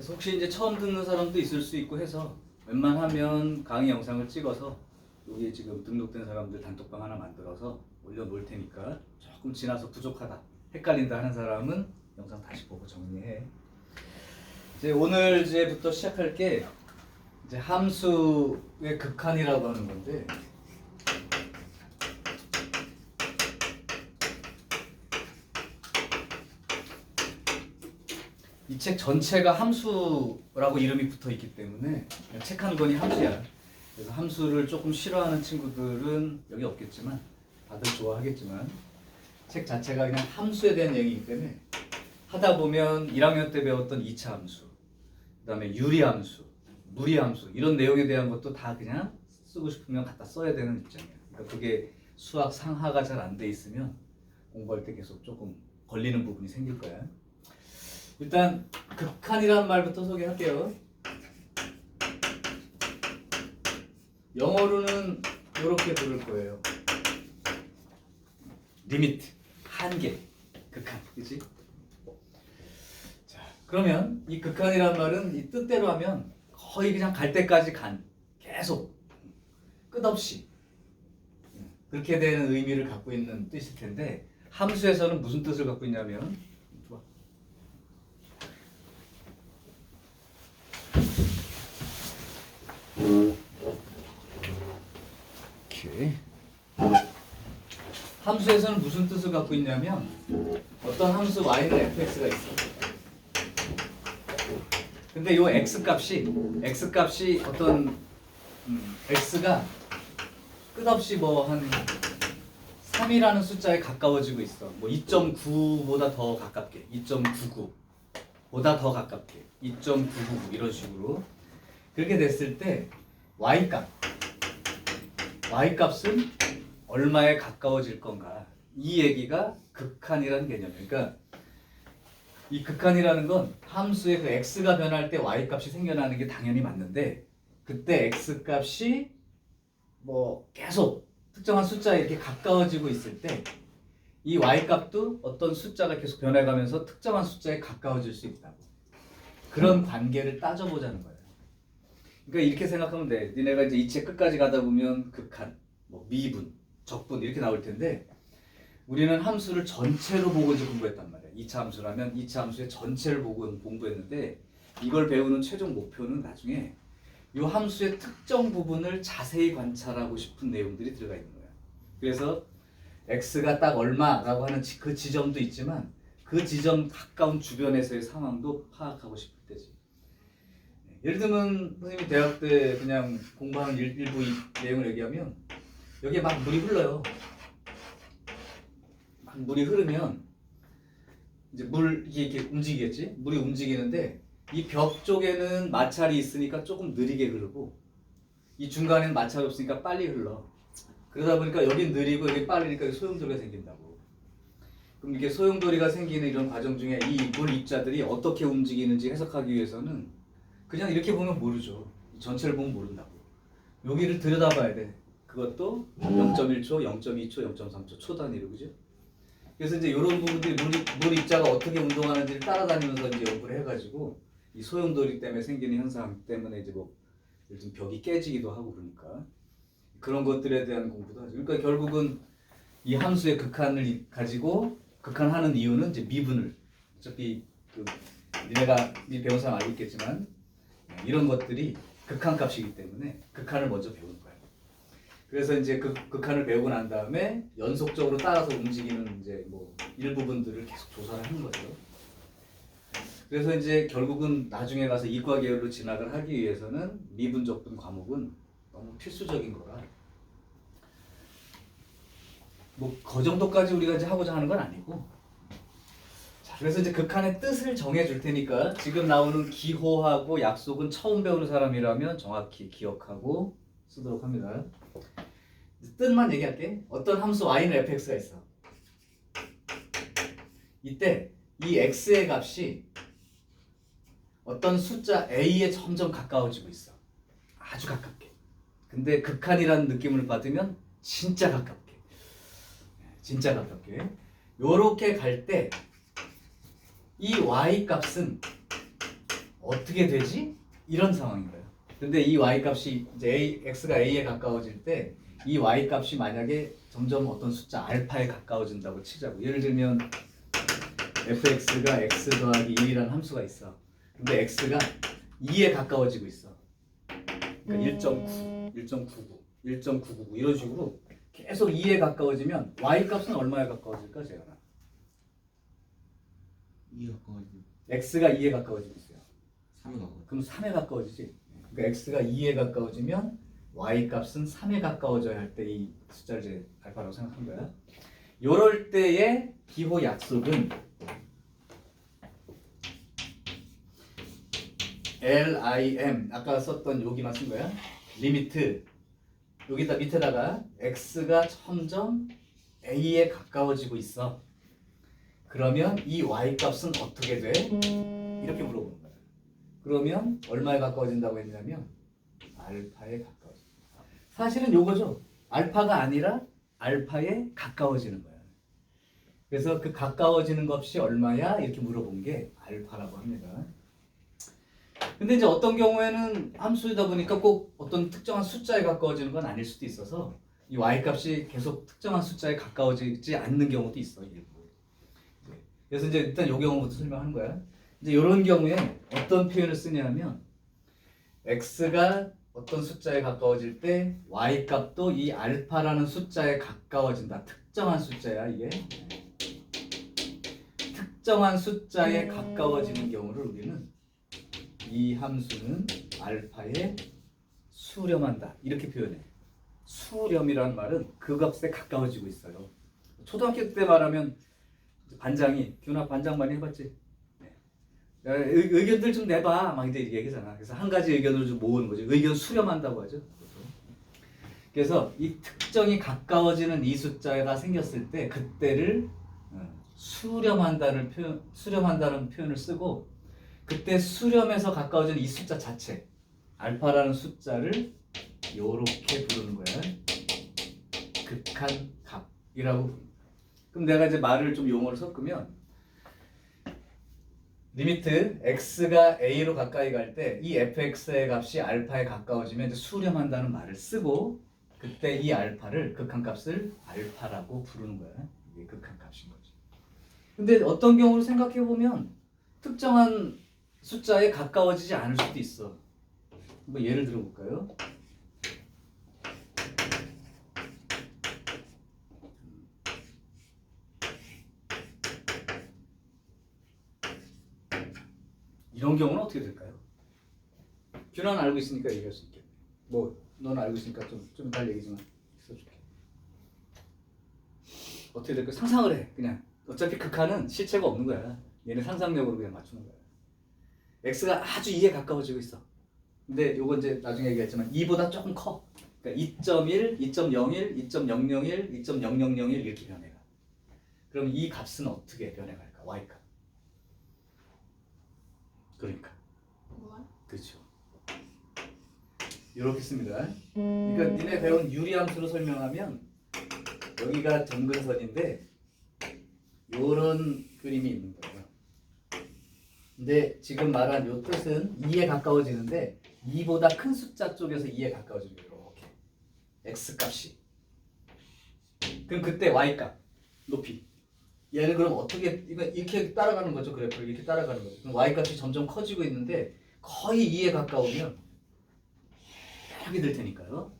그래서 혹시 이제 처음 듣는 사람도 있을 수 있고 해서 웬만하면 강의 영상을 찍어서 여기 지금 등록된 사람들 단톡방 하나 만들어서 올려놓을 테니까 조금 지나서 부족하다, 헷갈린다 하는 사람은 영상 다시 보고 정리해. 이제 오늘 이제부터 시작할 게 이제 함수의 극한이라고 하는 건데, 이 책 전체가 함수라고 이름이 붙어 있기 때문에 책 한 권이 함수야. 그래서 함수를 조금 싫어하는 친구들은 여기 없겠지만 다들 좋아하겠지만 책 자체가 그냥 함수에 대한 얘기이기 때문에 하다 보면 1학년 때 배웠던 2차 함수, 그 다음에 유리함수, 무리함수 이런 내용에 대한 것도 다 그냥 쓰고 싶으면 갖다 써야 되는 입장이야. 그러니까 그게 수학 상하가 잘 안 돼 있으면 공부할 때 계속 조금 걸리는 부분이 생길 거야. 일단 극한이라는 말부터 소개할게요. 영어로는 이렇게 부를 거예요. 리미트, 한계, 극한, 그렇지? 자, 그러면 이 극한이란 말은 이 뜻대로 하면 거의 그냥 갈 때까지 간, 계속 끝없이 그렇게 되는 의미를 갖고 있는 뜻일 텐데, 함수에서는 무슨 뜻을 갖고 있냐면, 오케이. 함수에서는 무슨 뜻을 갖고 있냐면, 어떤 함수 y는 fx가 있어. 근데 이 x 값이 어떤 x가 끝없이 뭐 한 3이라는 숫자에 가까워지고 있어. 뭐 2.9보다 더 가깝게, 2.99보다 더 가깝게, 2.999 이런 식으로. 그렇게 됐을 때 y값은 얼마에 가까워질 건가? 이 얘기가 극한이라는 개념이에요. 그러니까 이 극한이라는 건 함수의 그 x가 변할 때 y값이 생겨나는 게 당연히 맞는데, 그때 x값이 뭐 계속 특정한 숫자에 이렇게 가까워지고 있을 때 이 y값도 어떤 숫자가 계속 변해가면서 특정한 숫자에 가까워질 수 있다고. 그런 관계를 따져보자는 거예요. 그러니까 이렇게 생각하면 돼. 니네가 이제 이 책 끝까지 가다 보면 극한, 뭐 미분, 적분 이렇게 나올 텐데, 우리는 함수를 전체로 보고 이제 공부했단 말이야. 2차 함수라면 2차 함수의 전체를 보고 공부했는데, 이걸 배우는 최종 목표는 나중에 이 함수의 특정 부분을 자세히 관찰하고 싶은 내용들이 들어가 있는 거야. 그래서 x가 딱 얼마라고 하는 그 지점도 있지만, 그 지점 가까운 주변에서의 상황도 파악하고 싶을 때지. 예를 들면 선생님이 대학 때 그냥 공부하는 일부 내용을 얘기하면, 여기에 막 물이 흘러요. 막 물이 흐르면 이제 이게 이렇게 움직이겠지? 물이 움직이는데 이 벽 쪽에는 마찰이 있으니까 조금 느리게 흐르고, 이 중간에는 마찰이 없으니까 빨리 흘러. 그러다 보니까 여긴 느리고 여기 빠르니까 소용돌이가 생긴다고. 그럼 이게 소용돌이가 생기는 이런 과정 중에 이 물 입자들이 어떻게 움직이는지 해석하기 위해서는 그냥 이렇게 보면 모르죠. 전체를 보면 모른다고. 여기를 들여다봐야 돼. 그것도 0.1초, 0.2초, 0.3초 초 단위로, 그죠? 그래서 이제 이런 부분들이 물 입자가 어떻게 운동하는지를 따라다니면서 이제 연구를 해가지고 이 소용돌이 때문에 생기는 현상 때문에 이제 뭐 예를 들면 벽이 깨지기도 하고, 그러니까 그런 것들에 대한 공부도 하죠. 그러니까 결국은 이 함수의 극한을 가지고 극한하는 이유는 이제 미분을, 어차피 그 니네가 배운 사람 알고 있겠지만 이런 것들이 극한값이기 때문에 극한을 먼저 배우는 거예요. 그래서 이제 그 극한을 배우고 난 다음에 연속적으로 따라서 움직이는 이제 뭐 일부분들을 계속 조사를 하는 거죠. 그래서 이제 결국은 나중에 가서 이과 계열로 진학을 하기 위해서는 미분적분 과목은 너무 필수적인 거라. 뭐 그 정도까지 우리가 이제 하고자 하는 건 아니고. 자, 그래서 이제 극한의 뜻을 정해 줄 테니까 지금 나오는 기호하고 약속은 처음 배우는 사람이라면 정확히 기억하고 쓰도록 합니다. 뜻만 얘기할게. 어떤 함수 y는 fx가 있어. 이때 이 x의 값이 어떤 숫자 a에 점점 가까워지고 있어. 아주 가깝게. 근데 극한이라는 느낌을 받으면 진짜 가깝게. 진짜 가깝게. 요렇게 갈 때 이 y 값은 어떻게 되지? 이런 상황인 거예요. 근데 이 y 값이 이제 x가 a에 가까워질 때 이 y 값이 만약에 점점 어떤 숫자 알파에 가까워진다고 치자고. 예를 들면 fx가 x 더하기 1이라는 함수가 있어. 근데 x가 2에 가까워지고 있어. 그러니까 1.9, 1.99, 1.999 이런 식으로 계속 2에 가까워지면 y 값은 얼마에 가까워질까, 재현아? 2가 가까워지면 x가 2에 가까워지고 있어요. 3이 가까워. 그럼 3에 가까워지지. 그러니까 x가 2에 가까워지면 y 값은 3에 가까워져야 할 때 이 숫자를 이제 알파라고 생각한 거야. 요럴 때의 기호 약속은 LIM 아까 썼던 여기만 쓴 거야. 리미트 여기다 밑에다가 x가 점점 a에 가까워지고 있어. 그러면 이 y 값은 어떻게 돼? 이렇게 물어보는 거야. 그러면 얼마에 가까워진다고 했냐면 알파에 가까워져. 사실은 요거죠. 알파가 아니라 알파에 가까워지는 거야. 그래서 그 가까워지는 값이 얼마야? 이렇게 물어본 게 알파라고 합니다. 근데 이제 어떤 경우에는 함수이다 보니까 꼭 어떤 특정한 숫자에 가까워지는 건 아닐 수도 있어서 이 y 값이 계속 특정한 숫자에 가까워지지 않는 경우도 있어. 일부. 그래서 이제 일단 요 경우부터 설명하는 거야. 이제 이런 경우에 어떤 표현을 쓰냐면 x가 어떤 숫자에 가까워질 때 y 값도 이 알파라는 숫자에 가까워진다. 특정한 숫자야 이게. 특정한 숫자에 가까워지는 경우를 우리는 이 함수는 알파에 수렴한다. 이렇게 표현해. 수렴이라는 말은 그 값에 가까워지고 있어요. 초등학교 때 말하면 반장이 교나 반장 많이 해봤지? 야, 의견들 좀 내봐. 막 이제 얘기잖아. 그래서 한 가지 의견을 좀 모으는 거지. 의견 수렴한다고 하죠. 그래서 이 특정이 가까워지는 이 숫자가 생겼을 때 그때를 수렴한다는 표현을 쓰고 그때 수렴해서 가까워지는 이 숫자 자체 알파라는 숫자를 요렇게 부르는 거야. 극한 값이라고. 그럼 내가 이제 말을 좀 용어를 섞으면 리미트 x가 a로 가까이 갈 때 이 fx의 값이 알파에 가까워지면 이제 수렴한다는 말을 쓰고 그때 이 알파를 극한값을 알파라고 부르는 거야. 이게 극한값인 거지. 근데 어떤 경우를 생각해 보면 특정한 숫자에 가까워지지 않을 수도 있어. 뭐 예를 들어 볼까요? 이런 경우는 어떻게 될까요? 균은 알고 있으니까 얘기할 수 있겠네. 뭐 넌 알고 있으니까 좀 이따 얘기지만 있어줄게. 어떻게 될까? 상상을 해. 그냥 어차피 극한은 실체가 없는 거야. 얘는 상상력으로 그냥 맞추는 거야. x가 아주 2에 가까워지고 있어. 근데 요거 이제 나중에 얘기했지만 2보다 조금 커. 그러니까 2.1, 2.01, 2.001, 2.0001 이렇게 변해가. 그럼 이 값은 어떻게 변해갈까? y 값. 그러니까. 그렇죠. 이렇게 씁니다. 그러니까 니네 배운 유리함수로 설명하면 여기가 점근선인데 요런 그림이 있는 거예요. 근데 지금 말한 요 뜻은 2에 가까워지는데 2보다 큰 숫자 쪽에서 2에 가까워지는 거예요. 이렇게 x값이. 그럼 그때 y값 높이. 얘는 그럼 어떻게 이렇게 따라가는 거죠. 그래프를 이렇게 따라가는 거죠. 그럼 y값이 점점 커지고 있는데 거의 2에 가까우면 이렇게 될 테니까요.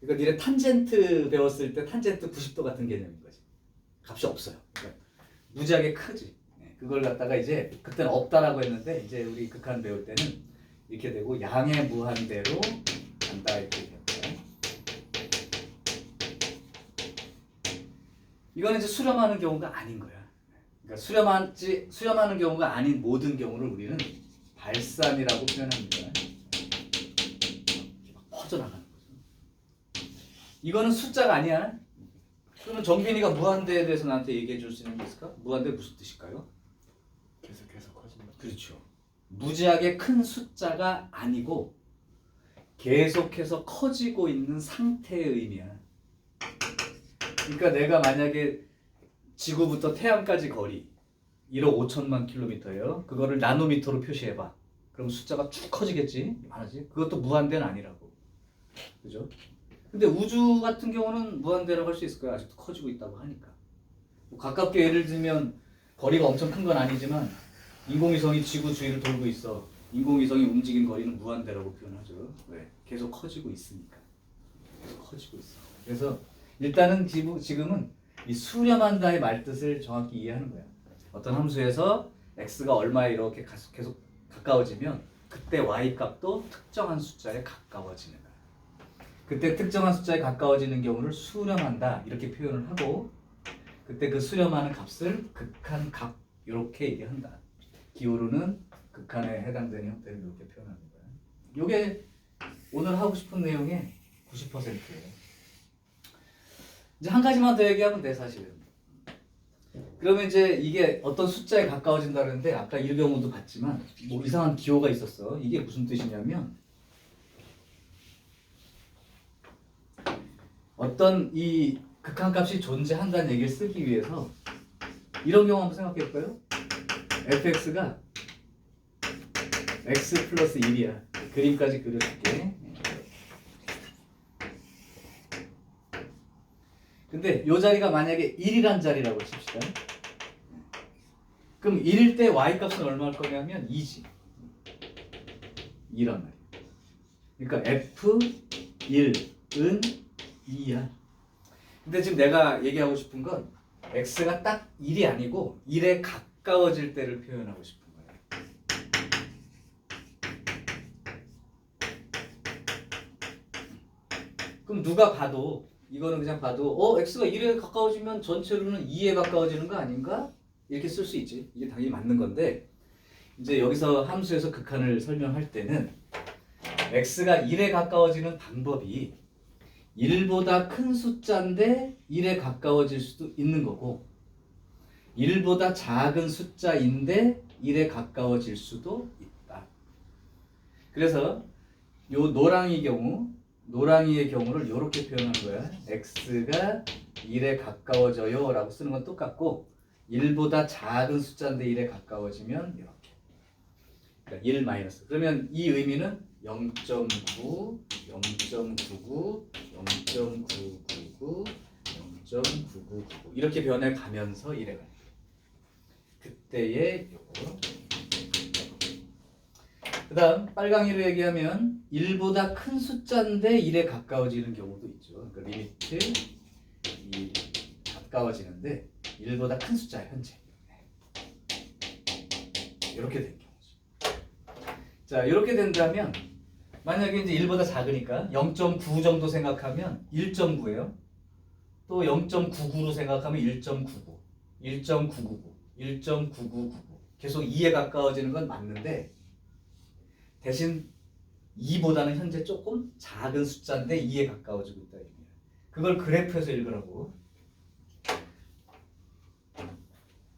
그러니까 니네 탄젠트 배웠을 때 탄젠트 90도 같은 개념인 거지. 값이 없어요. 그러니까 무지하게 크지. 그걸 갖다가 이제 그때는 없다라고 했는데 이제 우리 극한 배울 때는 이렇게 되고 양의 무한대로 간다 이렇게 됩니다. 이거는 이제 수렴하는 경우가 아닌 거야. 그러니까 수렴하는 경우가 아닌 모든 경우를 우리는 발산이라고 표현합니다. 퍼져나가는 거죠. 이거는 숫자가 아니야. 그러면 정빈이가 무한대에 대해서 나한테 얘기해 줄 수 있는 게 있을까? 무한대 무슨 뜻일까요? 계속해서 커진다. 그렇죠. 무지하게 큰 숫자가 아니고 계속해서 커지고 있는 상태의 의미야. 그러니까 내가 만약에 지구부터 태양까지 거리 1억 5천만 킬로미터예요. 그거를 나노미터로 표시해봐. 그럼 숫자가 쭉 커지겠지, 많아지. 그것도 무한대는 아니라고, 그죠? 근데 우주 같은 경우는 무한대라고 할 수 있을 거야. 아직도 커지고 있다고 하니까. 뭐 가깝게 예를 들면 거리가 엄청 큰 건 아니지만 인공위성이 지구 주위를 돌고 있어. 인공위성이 움직인 거리는 무한대라고 표현하죠. 왜? 계속 커지고 있으니까. 계속 커지고 있어. 그래서 일단은 지금은 이 수렴한다의 말뜻을 정확히 이해하는 거야. 어떤 함수에서 x가 얼마에 이렇게 계속 가까워지면 그때 y 값도 특정한 숫자에 가까워지는 거야. 그때 특정한 숫자에 가까워지는 경우를 수렴한다 이렇게 표현을 하고, 그때 그 수렴하는 값을 극한 값 이렇게 얘기한다. 기울어는 극한에 해당되는 형태를 이렇게 표현하는 거야. 이게 오늘 하고 싶은 내용의 90%예요. 이제 한 가지만 더 얘기하면 돼, 사실은. 그러면 이제 이게 어떤 숫자에 가까워진다는데 아까 이 경우도 봤지만 뭐 이상한 기호가 있었어. 이게 무슨 뜻이냐면 어떤 이 극한값이 존재한다는 얘기를 쓰기 위해서 이런 경우 한번 생각해 볼까요? fx가 x 플러스 1이야. 그림까지 그려줄게. 근데 이 자리가 만약에 1이란 자리라고 칩시다. 그럼 1일 때 y값은 얼마일 거냐면 2지. 2란 말이야. 그러니까 f1은 2야. 근데 지금 내가 얘기하고 싶은 건 x가 딱 1이 아니고 1에 가까워질 때를 표현하고 싶은 거야. 그럼 누가 봐도, 이거는 그냥 봐도 x가 1에 가까워지면 전체로는 2에 가까워지는 거 아닌가? 이렇게 쓸 수 있지. 이게 당연히 맞는 건데, 이제 여기서 함수에서 극한을 설명할 때는 x가 1에 가까워지는 방법이 1보다 큰 숫자인데 1에 가까워질 수도 있는 거고, 1보다 작은 숫자인데 1에 가까워질 수도 있다. 그래서 요 노랑이의 경우를 이렇게 표현한 거야. x가 1에 가까워져요 라고 쓰는 건 똑같고, 1보다 작은 숫자인데 1에 가까워지면 이렇게. 그러니까 1 마이너스. 그러면 이 의미는 0.9, 0.99, 0.999, 0.9999 이렇게 변해가면서 이래 가요. 그때의 요거. 그 다음 빨강이로 얘기하면 1보다 큰 숫자인데 1에 가까워지는 경우도 있죠. 그러니까 리미트 1 가까워지는데 1보다 큰 숫자야 현재. 이렇게 된 경우죠. 자, 이렇게 된다면 만약에 이제 1보다 작으니까 0.9 정도 생각하면 1.9예요. 또 0.99로 생각하면 1.99, 1.999, 1.9999 계속 2에 가까워지는 건 맞는데, 대신 2보다는 현재 조금 작은 숫자인데 2에 가까워지고 있다. 그걸 그래프에서 읽으라고.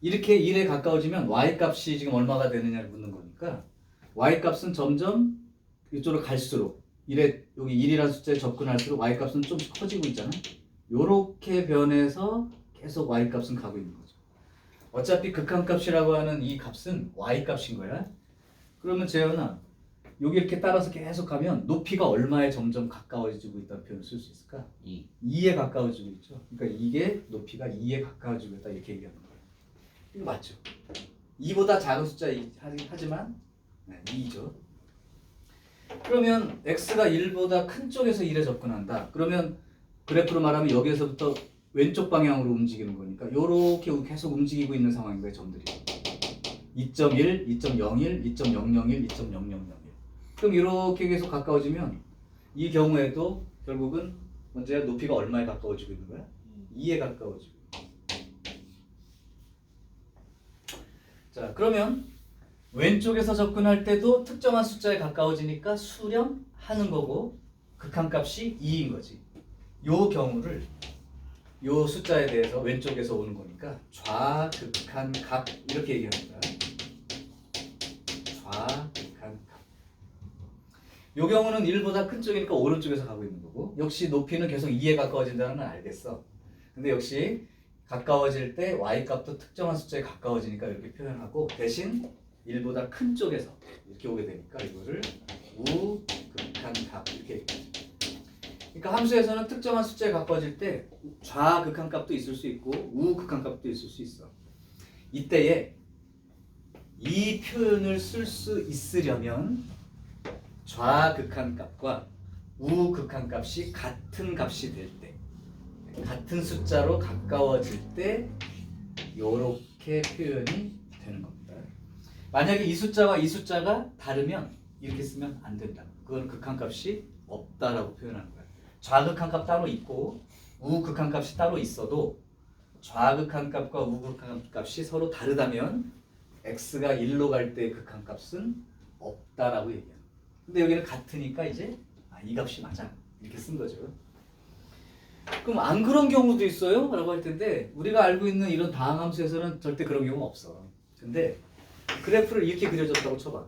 이렇게 1에 가까워지면 y값이 지금 얼마가 되느냐를 묻는 거니까 y값은 점점 이쪽으로 갈수록 여기 1이라는 숫자에 접근할수록 y값은 좀씩 커지고 있잖아. 요렇게 변해서 계속 y값은 가고 있는 거죠. 어차피 극한값이라고 하는 이 값은 y값인 거야. 그러면 재현아, 여기 이렇게 따라서 계속 가면 높이가 얼마에 점점 가까워지고 있다는 표현을 쓸 수 있을까? 2에 가까워지고 있죠. 그러니까 이게 높이가 2에 가까워지고 있다 이렇게 얘기하는 거예요. 이거 맞죠? 2보다 작은 숫자 하지만 2죠. 그러면 x가 1보다 큰 쪽에서 1에 접근한다. 그러면 그래프로 말하면 여기에서부터 왼쪽 방향으로 움직이는 거니까 이렇게 계속 움직이고 있는 상황인 거예요. 점들이 2.1, 2.01, 2.001, 2.0001. 그럼 이렇게 계속 가까워지면 이 경우에도 결국은 먼저 높이가 얼마에 가까워지고 있는 거야? 2에 가까워지고. 자, 그러면 왼쪽에서 접근할 때도 특정한 숫자에 가까워지니까 수렴하는 거고 극한값이 2인 거지. 요 경우를 요 숫자에 대해서 왼쪽에서 오는 거니까 좌극한값 이렇게 얘기하는 거야. 좌극한값. 요 경우는 1보다 큰 쪽이니까 오른쪽에서 가고 있는 거고, 역시 높이는 계속 2에 가까워진다는 건 알겠어. 근데 역시 가까워질 때 y값도 특정한 숫자에 가까워지니까 이렇게 표현하고, 대신 1보다 큰 쪽에서 이렇게 오게 되니까 이거를 우극한값 이렇게 얘기하죠. 그러니까 함수에서는 특정한 숫자에 가까워질 때 좌극한값도 있을 수 있고 우극한값도 있을 수 있어. 이때에 이 표현을 쓸 수 있으려면 좌극한값과 우극한값이 같은 값이 될 때, 같은 숫자로 가까워질 때 이렇게 표현이 되는 겁니다. 만약에 이 숫자와 이 숫자가 다르면 이렇게 쓰면 안 된다. 그건 극한값이 없다라고 표현하는 거야. 좌극한값 따로 있고 우극한값이 따로 있어도 좌극한값과 우극한값이 서로 다르다면 x가 1로 갈 때 극한값은 없다라고 얘기해요. 근데 여기는 같으니까 이제 이 값이 맞아 이렇게 쓴 거죠. 그럼 안 그런 경우도 있어요? 라고 할 텐데 우리가 알고 있는 이런 다항함수에서는 절대 그런 경우가 없어. 근데 그래프를 이렇게 그려줬다고 쳐봐.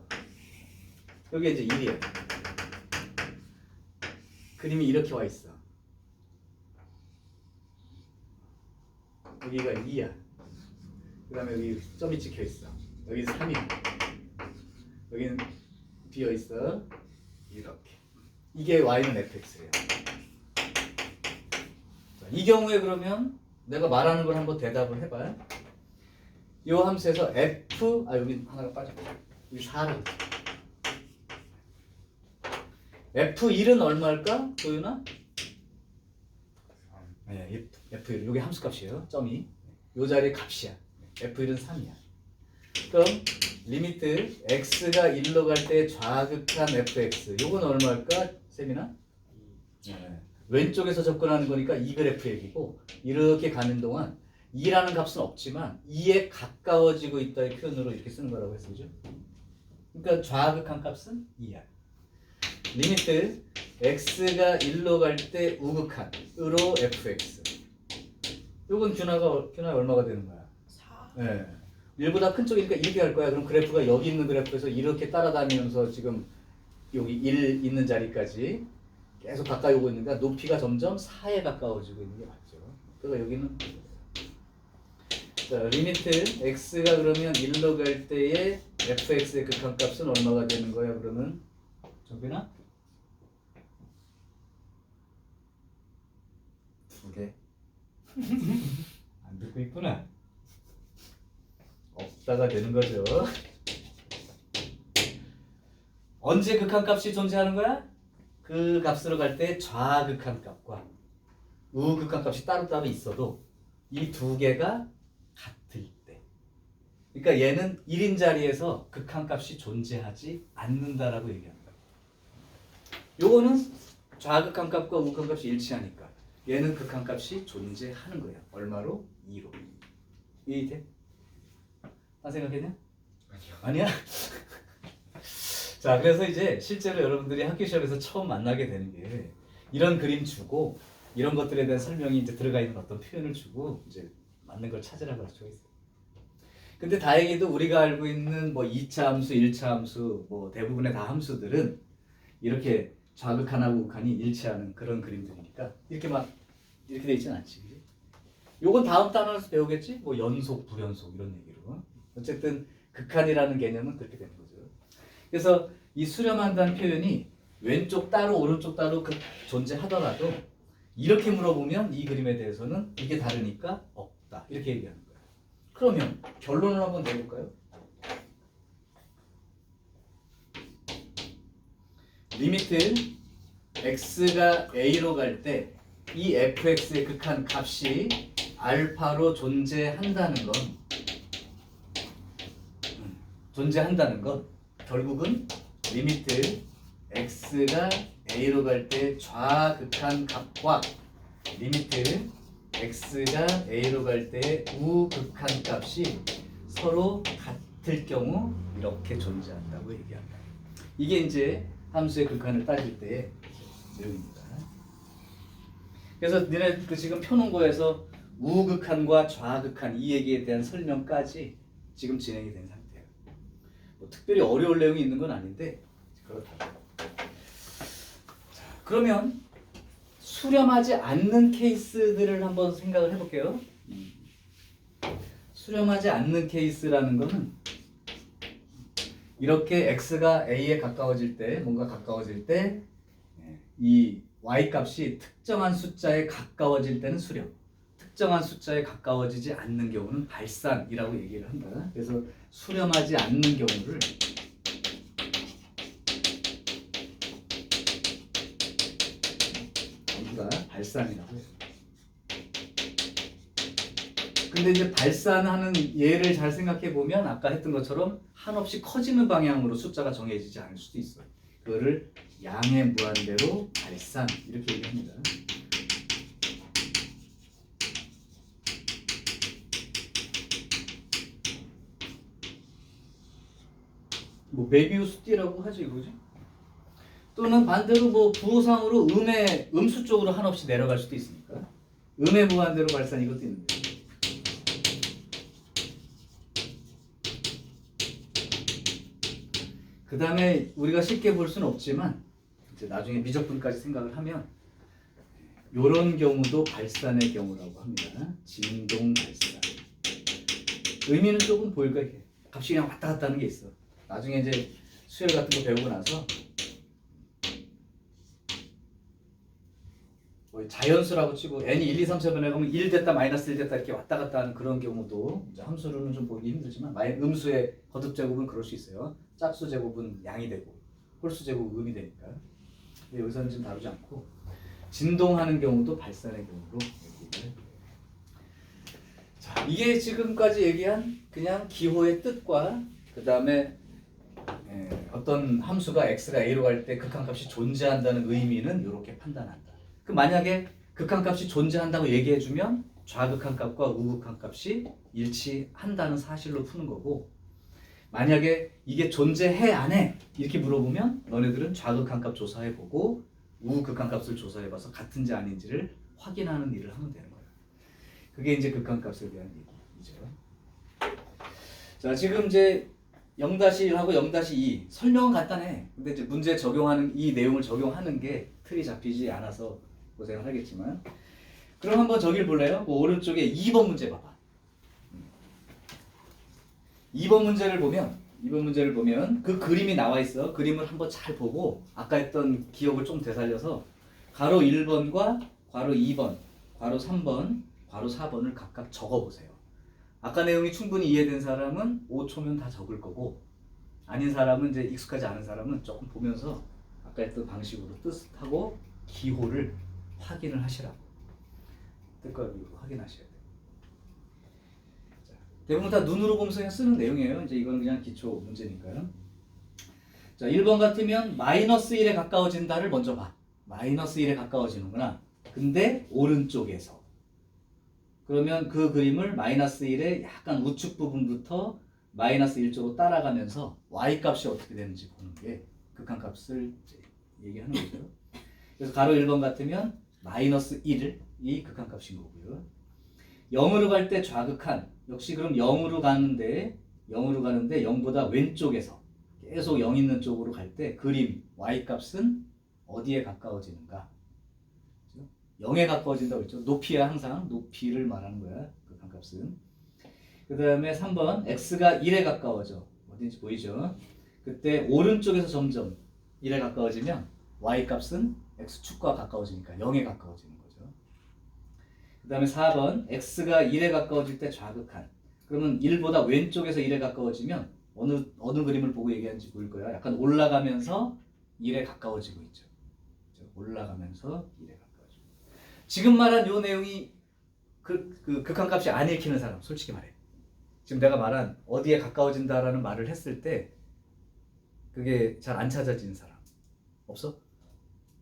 여기 이제 1이야. 그림이 이렇게 와 있어. 여기가 2야. 그 다음에 여기 점이 찍혀 있어. 여기 3이야. 여기는 비어 있어. 이렇게. 이게 y는 fx예요. 이 경우에 그러면 내가 말하는 걸 한번 대답을 해봐요. 이 함수에서 여기 하나가 빠졌고 여기 4를 F1은 얼마일까? 도윤아? 네, F1 여기 함수값이에요. 점이 이 자리의 값이야. F1은 3이야. 그럼 리미트 x가 1로 갈 때 좌극한 fx 요건 얼마일까? 세민아? 네. 왼쪽에서 접근하는 거니까 이 그래프 얘기고 이렇게 가는 동안 2라는 값은 없지만 2에 가까워지고 있다 이 표현으로 이렇게 쓰는 거라고 했었죠. 그러니까 좌극한 값은 2야. 리미트 x가 1로 갈 때 우극한으로 fx 요건 균하가 얼마가 되는 거야? 4. 네. 1보다 큰 쪽이니까 이렇게 갈 거야. 그럼 그래프가 여기 있는 그래프에서 이렇게 따라다니면서 지금 여기 1 있는 자리까지 계속 가까이 오고 있는데 높이가 점점 4에 가까워지고 있는 게 맞죠. 그래서 여기는 자, 리미트 x가 그러면 1로 갈 때의 fx의 극한값은 얼마가 되는 거야? 그러면 정빈아? 2개. 안 듣고 있구나. 없다가 되는 거죠. 언제 극한값이 존재하는 거야? 그 값으로 갈 때 좌극한값과 우극한값이 따로따로 있어도 이 두 개가 같을 때. 그러니까 얘는 1인 자리에서 극한값이 존재하지 않는다라고 얘기합니다. 요거는 좌극한값과 우극한값이 일치하니까 얘는 극한값이 존재하는 거예요. 얼마로? 2로. 이해돼? 딴 생각했냐? 아니요. 아니야? 자, 그래서 이제 실제로 여러분들이 학교 시험에서 처음 만나게 되는 게 이런 그림 주고 이런 것들에 대한 설명이 이제 들어가 있는 어떤 표현을 주고 이제 맞는 걸 찾으라고 할 수가 있어요. 근데 다행히도 우리가 알고 있는 뭐 2차 함수, 1차 함수, 뭐 대부분의 다 함수들은 이렇게 좌극한하고 우극한이 일치하는 그런 그림들이니까 이렇게 막 이렇게 돼 있진 않지. 그지? 요건 다음 단원에서 배우겠지? 뭐 연속, 불연속 이런 얘기로. 어쨌든 극한이라는 개념은 그렇게 되는 거죠. 그래서 이 수렴한다는 표현이 왼쪽 따로 오른쪽 따로 존재하더라도 이렇게 물어보면 이 그림에 대해서는 이게 다르니까 없다 이렇게 얘기하는 거예요. 그러면 결론을 한번 내볼까요? 리미트 x가 a로 갈 때 이 fx의 극한 값이 알파로 존재한다는 건 결국은 리미트 x가 a로 갈 때 좌극한 값과 리미트 x가 a로 갈 때 우극한 값이 서로 같을 경우 이렇게 존재한다고 얘기합니다. 이게 이제 함수의 극한을 따질 때의 내용입니다. 그래서 니네 지금 펴놓은 거에서 우극한과 좌극한 이 얘기에 대한 설명까지 지금 진행이 된 상태예요. 뭐 특별히 어려울 내용이 있는 건 아닌데 그렇다. 자, 그러면 수렴하지 않는 케이스들을 한번 생각을 해볼게요. 수렴하지 않는 케이스라는 거는 이렇게 x가 a에 가까워질 때, 뭔가 가까워질 때 이 y 값이 특정한 숫자에 가까워질 때는 수렴, 특정한 숫자에 가까워지지 않는 경우는 발산이라고 얘기를 한다. 그래서 수렴하지 않는 경우를 우리가 발산이라고 해요. 근데 이제 발산하는 예를 잘 생각해 보면 아까 했던 것처럼 한없이 커지는 방향으로 숫자가 정해지지 않을 수도 있어요. 그거를 양의 무한대로 발산 이렇게 얘기합니다. 뭐 메비우스 띠라고 하죠 이거죠. 또는 반대로 뭐 부호상으로 음의 음수 쪽으로 한없이 내려갈 수도 있으니까 음의 무한대로 발산 이것도 있는데. 그 다음에 우리가 쉽게 볼 수는 없지만 이제 나중에 미적분까지 생각을 하면 이런 경우도 발산의 경우라고 합니다. 진동 발산. 의미는 조금 보일 거예요. 값이 그냥 왔다 갔다 하는 게 있어. 나중에 이제 수열 같은 거 배우고 나서 뭐 자연수라고 치고 n이 1, 2, 3, 4번에 가면 1 됐다 마이너스 1 됐다 이렇게 왔다 갔다 하는 그런 경우도 이제 함수로는 좀 보기 힘들지만 음수의 거듭 제곱은 그럴 수 있어요. 짝수 제곱은 양이 되고 홀수 제곱은 음이 되니까. 근데 여기서는 지금 다루지 않고 진동하는 경우도 발산의 경우로 얘기를. 자, 이게 지금까지 얘기한 그냥 기호의 뜻과 그 다음에 어떤 함수가 x가 a로 갈 때 극한값이 존재한다는 의미는 이렇게 판단한다. 그 만약에 극한값이 존재한다고 얘기해주면 좌극한값과 우극한값이 일치한다는 사실로 푸는 거고, 만약에 이게 존재해 안 해? 이렇게 물어보면 너네들은 좌극한값 조사해보고 우극한값을 조사해봐서 같은지 아닌지를 확인하는 일을 하면 되는 거예요. 그게 이제 극한값에 대한 얘기죠. 자, 지금 이제 0-1하고 0-2 설명은 간단해. 근데 이제 문제 적용하는 이 내용을 적용하는 게 틀이 잡히지 않아서 고생을 하겠지만, 그럼 한번 저길 볼래요? 그 오른쪽에 2번 문제 봐봐. 2번 문제를 보면 그 그림이 나와 있어. 그림을 한번 잘 보고 아까 했던 기억을 좀 되살려서 가로 1번과 괄호 2번, 괄호 3번, 괄호 4번을 각각 적어보세요. 아까 내용이 충분히 이해된 사람은 5초면 다 적을 거고, 아닌 사람은 이제 익숙하지 않은 사람은 조금 보면서 아까 했던 방식으로 뜻하고 기호를 확인을 하시라고. 뜻과 기호를 확인하셔야 돼요. 자, 대부분 다 눈으로 보면서 그냥 쓰는 내용이에요. 이제 이건 그냥 기초 문제니까요. 자, 1번 같으면 마이너스 1에 가까워진다를 먼저 봐. 마이너스 1에 가까워지는구나. 근데 오른쪽에서. 그러면 그 그림을 마이너스 1의 약간 우측 부분부터 마이너스 1쪽으로 따라가면서 y값이 어떻게 되는지 보는 게 극한값을 얘기하는 거죠. 그래서 가로 1번 같으면 마이너스 1이 극한값인 거고요. 0으로 갈 때 좌극한, 역시 그럼 0으로 가는데 0보다 왼쪽에서 계속 0 있는 쪽으로 갈 때 그림 y값은 어디에 가까워지는가? 0에 가까워진다고 했죠. 높이야, 항상 높이를 말하는 거야, 극한값은. 그 다음에 3번 x가 1에 가까워져. 어딘지 보이죠? 그때 오른쪽에서 점점 1에 가까워지면 y값은 x축과 가까워지니까 0에 가까워지는 거죠. 그 다음에 4번 x가 1에 가까워질 때 좌극한. 그러면 1보다 왼쪽에서 1에 가까워지면 어느 그림을 보고 얘기하는지 보일 거야. 약간 올라가면서 1에 가까워지고 있죠. 올라가면서 1에 가까워지고. 지금 말한 요 내용이 그 극한값이 안 읽히는 사람, 솔직히 말해. 지금 내가 말한 어디에 가까워진다라는 말을 했을 때 그게 잘 안 찾아지는 사람 없어?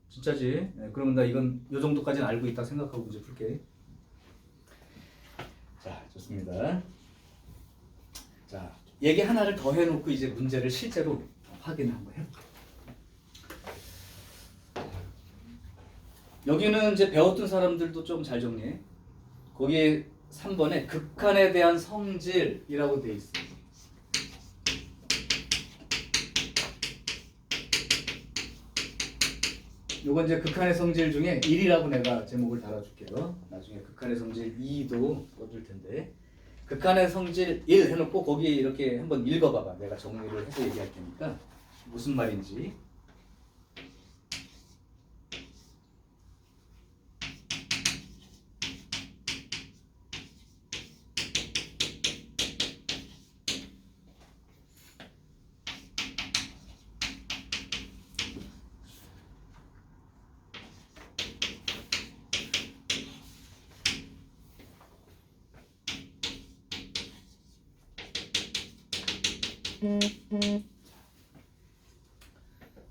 진짜지? 네, 그러면 나 이건 요 정도까지는 알고 있다 생각하고 문제 풀게. 자, 좋습니다. 자, 얘기 하나를 더 해놓고 이제 문제를 실제로 확인을 한번 해볼게요. 여기는 이제 배웠던 사람들도 좀 잘 정리해. 거기에 3번에 극한에 대한 성질이라고 돼 있어. 요건 이제 극한의 성질 중에 1이라고 내가 제목을 달아줄게요. 나중에 극한의 성질 2도 써줄 텐데, 극한의 성질 1 해놓고 거기 이렇게 한번 읽어봐봐. 내가 정리를 해서 얘기할 테니까 무슨 말인지.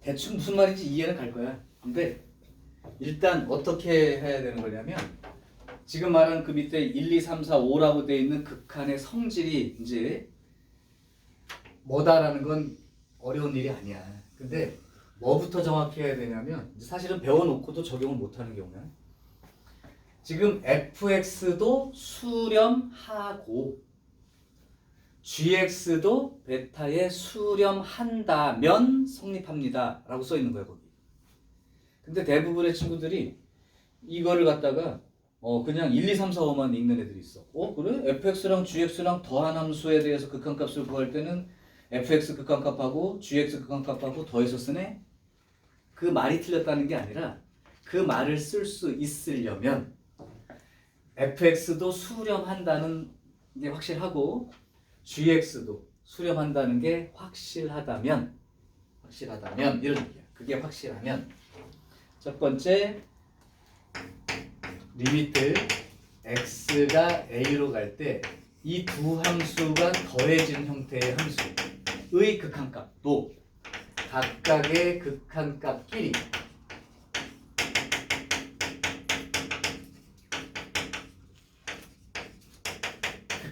대충 무슨 말인지 이해는 갈 거야. 근데 일단 어떻게 해야 되는 거냐면 지금 말한 그 밑에 1, 2, 3, 4, 5라고 되어 있는 극한의 성질이 이제 뭐다라는 건 어려운 일이 아니야. 근데 뭐부터 정확히 해야 되냐면 사실은 배워놓고도 적용을 못하는 경우야. 지금 fx도 수렴하고 gx도 베타에 수렴한다면 성립합니다 라고 써 있는 거야 거기. 근데 대부분의 친구들이 이거를 갖다가 그냥 1, 2, 3, 4, 5만 읽는 애들이 있어. 그래? fx랑 gx랑 더한 함수에 대해서 극한값을 구할 때는 fx 극한값하고 gx 극한값하고 더해서 쓰네? 그 말이 틀렸다는 게 아니라 그 말을 쓸 수 있으려면 fx도 수렴한다는 게 확실하고 gx도 수렴한다는 게 확실하다면 이런 얘기야. 그게 확실하면 첫 번째 리미트 x가 a로 갈 때 이 두 함수가 더해진 형태의 함수의 극한값도 각각의 극한값끼리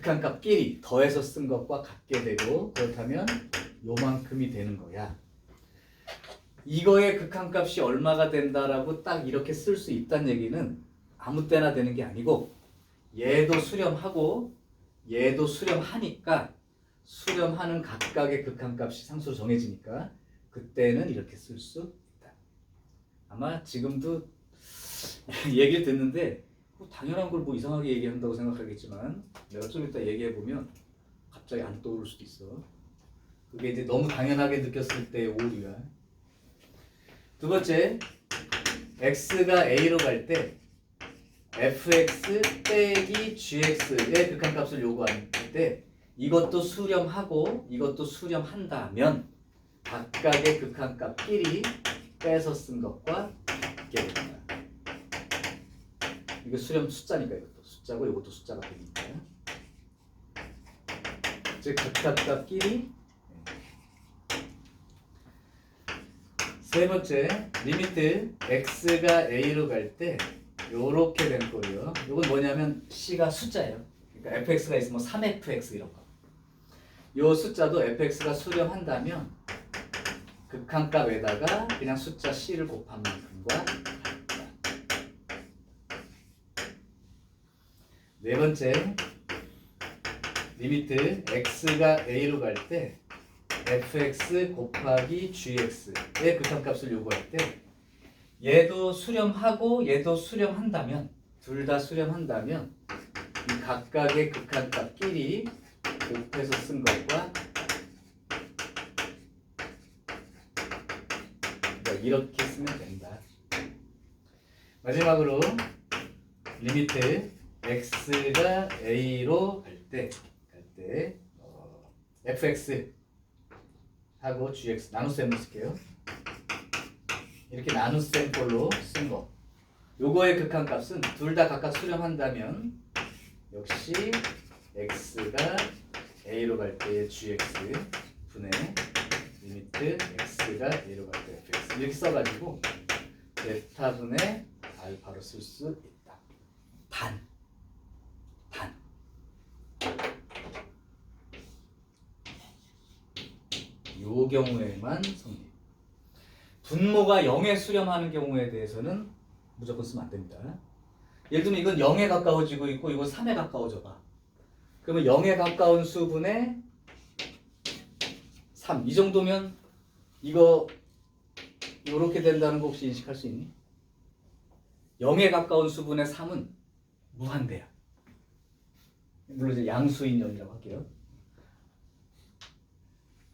극한값끼리 더해서 쓴 것과 같게 되고 그렇다면 요만큼이 되는 거야. 이거의 극한값이 얼마가 된다라고 딱 이렇게 쓸 수 있다는 얘기는 아무 때나 되는 게 아니고 얘도 수렴하고 얘도 수렴하니까 수렴하는 각각의 극한값이 상수로 정해지니까 그때는 이렇게 쓸 수 있다. 아마 지금도 얘기를 듣는데 당연한 걸 뭐 이상하게 얘기한다고 생각하겠지만 내가 좀 이따 얘기해보면 갑자기 안 떠오를 수도 있어. 그게 이제 너무 당연하게 느꼈을 때의 오류야. 두 번째, x가 a로 갈 때 fx 빼기 gx의 극한값을 요구할 때 이것도 수렴하고 이것도 수렴한다면 각각의 극한값끼리 빼서 쓴 것과 같게 됩니다. 이거 수렴 숫자니까 이것도 숫자고 이것도 숫자가 되니까 즉 극한값끼리. 세 번째 리미트 x가 a로 갈 때 요렇게 된 거고요. 이건 뭐냐면 c가 숫자예요. 그러니까 fx가 있으면 3fx 이런 거. 요 숫자도 fx가 수렴한다면 극한값에다가 그냥 숫자 c를 곱한 만큼과 같다. 네 번째 리미트 x가 a로 갈 때 fx 곱하기 gx의 극한값을 요구할 때 얘도 수렴하고 얘도 수렴한다면 둘 다 수렴한다면 이 각각의 극한값끼리 곱해서 쓴 것과 그러니까 이렇게 쓰면 된다. 마지막으로 리미트 x가 a로 갈 때 fx 하고 gx 나눗셈을 쓸게요. 이렇게 나눗셈 꼴로 쓴 거. 요거의 극한값은 둘 다 각각 수렴한다면 역시 x가 a로 갈 때의 gx 분의 리미트 x가 a로 갈 때 fx 이렇게 써가지고 베타 분의 알파로 쓸 수 있다. 단 요 경우에만 성립. 분모가 0에 수렴하는 경우에 대해서는 무조건 쓰면 안 됩니다. 예를 들면 이건 0에 가까워지고 있고 이건 3에 가까워져 봐. 그러면 0에 가까운 수분의 3. 이 정도면 이거 요렇게 된다는 거 혹시 인식할 수 있니? 0에 가까운 수분의 3은 무한대야. 물론 이제 양수인 0이라고 할게요.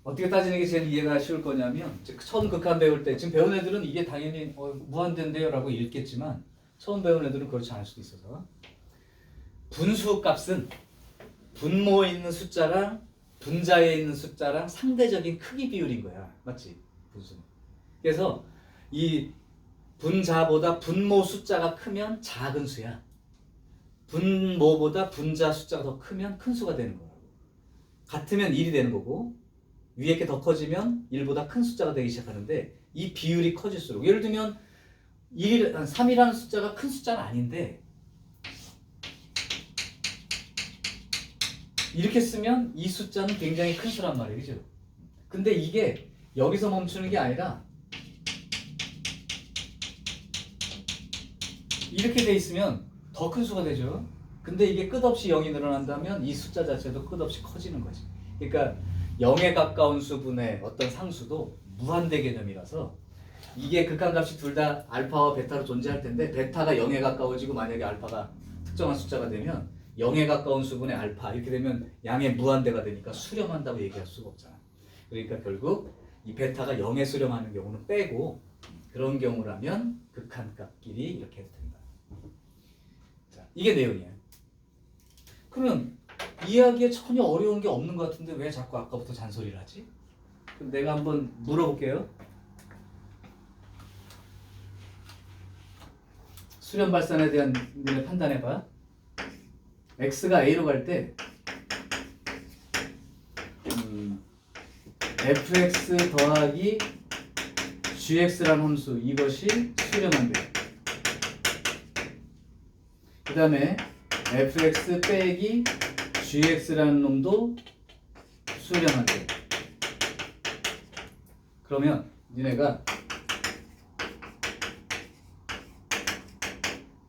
어떻게 따지는 게 제일 이해가 쉬울 거냐면 처음 극한 배울 때 지금 배운 애들은 이게 당연히 무한대인데요 라고 읽겠지만 처음 배운 애들은 그렇지 않을 수도 있어서 분수 값은 분모에 있는 숫자랑 분자에 있는 숫자랑 상대적인 크기 비율인 거야. 맞지? 분수는. 그래서 이 분자보다 분모 숫자가 크면 작은 수야. 분모보다 분자 숫자가 더 크면 큰 수가 되는 거라고. 같으면 1이 되는 거고 위에 게 더 커지면 1보다 큰 숫자가 되기 시작하는데 이 비율이 커질수록 예를 들면 3이라는 숫자가 큰 숫자는 아닌데 이렇게 쓰면 이 숫자는 굉장히 큰 수란 말이에요. 그죠? 근데 이게 여기서 멈추는 게 아니라 이렇게 돼 있으면 더 큰 수가 되죠. 근데 이게 끝없이 0이 늘어난다면 이 숫자 자체도 끝없이 커지는 거지. 그러니까 0에 가까운 수분의 어떤 상수도 무한대 개념이라서 이게 극한값이 둘 다 알파와 베타로 존재할 텐데 베타가 0에 가까워지고 만약에 알파가 특정한 숫자가 되면 0에 가까운 수분의 알파 이렇게 되면 양의 무한대가 되니까 수렴한다고 얘기할 수가 없잖아. 그러니까 결국 이 베타가 0에 수렴하는 경우는 빼고 그런 경우라면 극한값끼리 이렇게 해도 된다. 자, 이게 내용이에요. 그러면 이해하기에 전혀 어려운 게 없는 것 같은데 왜 자꾸 아까부터 잔소리를 하지? 그럼 내가 한번 물어볼게요. 수렴 발산에 대한 니네 판단해봐. x가 a로 갈 때 fx 더하기 gx라는 함수 이것이 수렴한대요. 그 다음에 fx 빼기 gx라는 놈도 수렴한대요. 그러면 니네가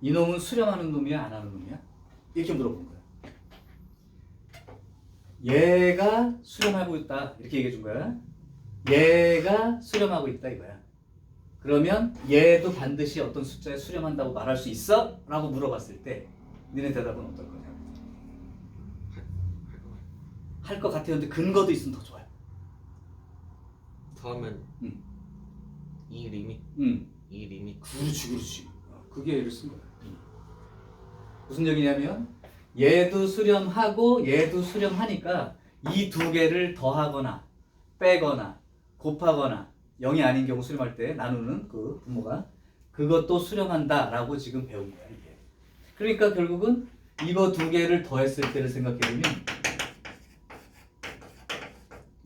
이 놈은 수렴하는 놈이야 안 하는 놈이야? 이렇게 물어본 거야. 얘가 수렴하고 있다 이렇게 얘기해 준 거야. 얘가 수렴하고 있다 이거야. 그러면 얘도 반드시 어떤 숫자에 수렴한다고 말할 수 있어? 라고 물어봤을 때 니네 대답은 어떨 거냐? 할 것 같아요. 근데 근거도 있으면 더 좋아요. 더하면 이 리밋 이 리밋 그렇지. 그게 얘를 쓴 거야. 무슨 얘기냐면 얘도 수렴하고 얘도 수렴하니까 이 두 개를 더하거나 빼거나 곱하거나 0이 아닌 경우 수렴할 때 나누는 그 분모가 그것도 수렴한다 라고 지금 배운 거야 이게. 그러니까 결국은 이거 두 개를 더했을 때를 생각해보면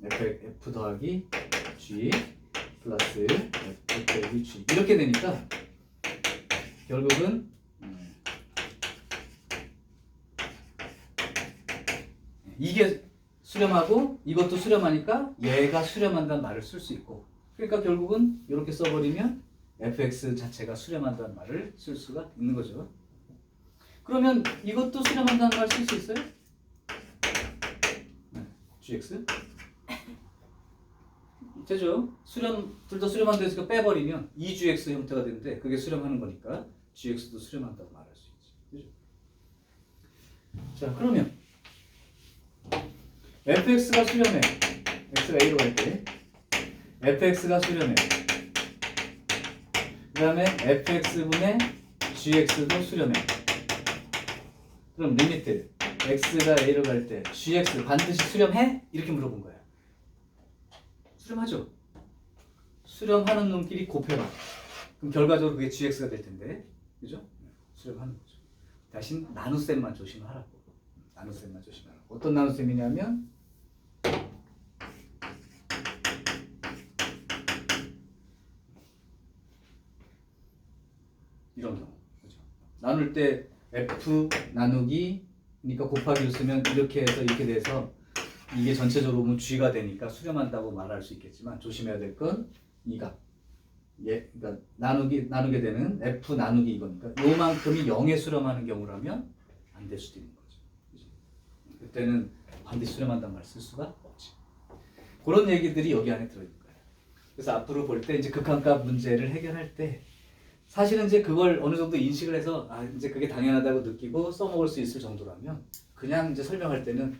f 더하기 g 플러스 f 빼기 g 이렇게 되니까 결국은 이게 수렴하고 이것도 수렴하니까 얘가 수렴한다는 말을 쓸 수 있고 그러니까 결국은 이렇게 써버리면 fx 자체가 수렴한다는 말을 쓸 수가 있는 거죠. 그러면 이것도 수렴한다는 말 쓸 수 있어요? gx 되죠. 수렴 둘 다 수렴한다 했으니까 빼버리면 2gx 형태가 되는데 그게 수렴하는 거니까 gx도 수렴한다고 말할 수 있지. 그죠? 자 그러면 fx가 수렴해. x가 a로 갈 때 fx가 수렴해. 그 다음에 fx분의 gx도 수렴해. 그럼 리미트 x가 a로 갈 때 gx 반드시 수렴해? 이렇게 물어본 거야. 수렴하죠. 수렴하는 놈끼리 곱해봐. 그럼 결과적으로 그게 gx가 될 텐데, 그죠? 수렴하는 거죠. 대신 나눗셈만 조심하라고. 나눗셈만 조심하라고. 어떤 나눗셈이냐면 이런 경우, 그죠? 나눌 때 f 나누기 그러니까 곱하기를 쓰면 이렇게 해서 이렇게 돼서 이게 전체적으로 보면 g가 되니까 수렴한다고 말할 수 있겠지만 조심해야 될 건 이 값. 예, 그러니까 나누게 되는 f 나누기 이거니까 요만큼이 0에 수렴하는 경우라면 안 될 수도 있는 거죠. 그죠? 그때는 반드시 수렴한다는 말 쓸 수가 없지. 그런 얘기들이 여기 안에 들어있는 거예요. 그래서 앞으로 볼 때 이제 극한값 문제를 해결할 때 사실은 이제 그걸 어느 정도 인식을 해서 아 이제 그게 당연하다고 느끼고 써먹을 수 있을 정도라면 그냥 이제 설명할 때는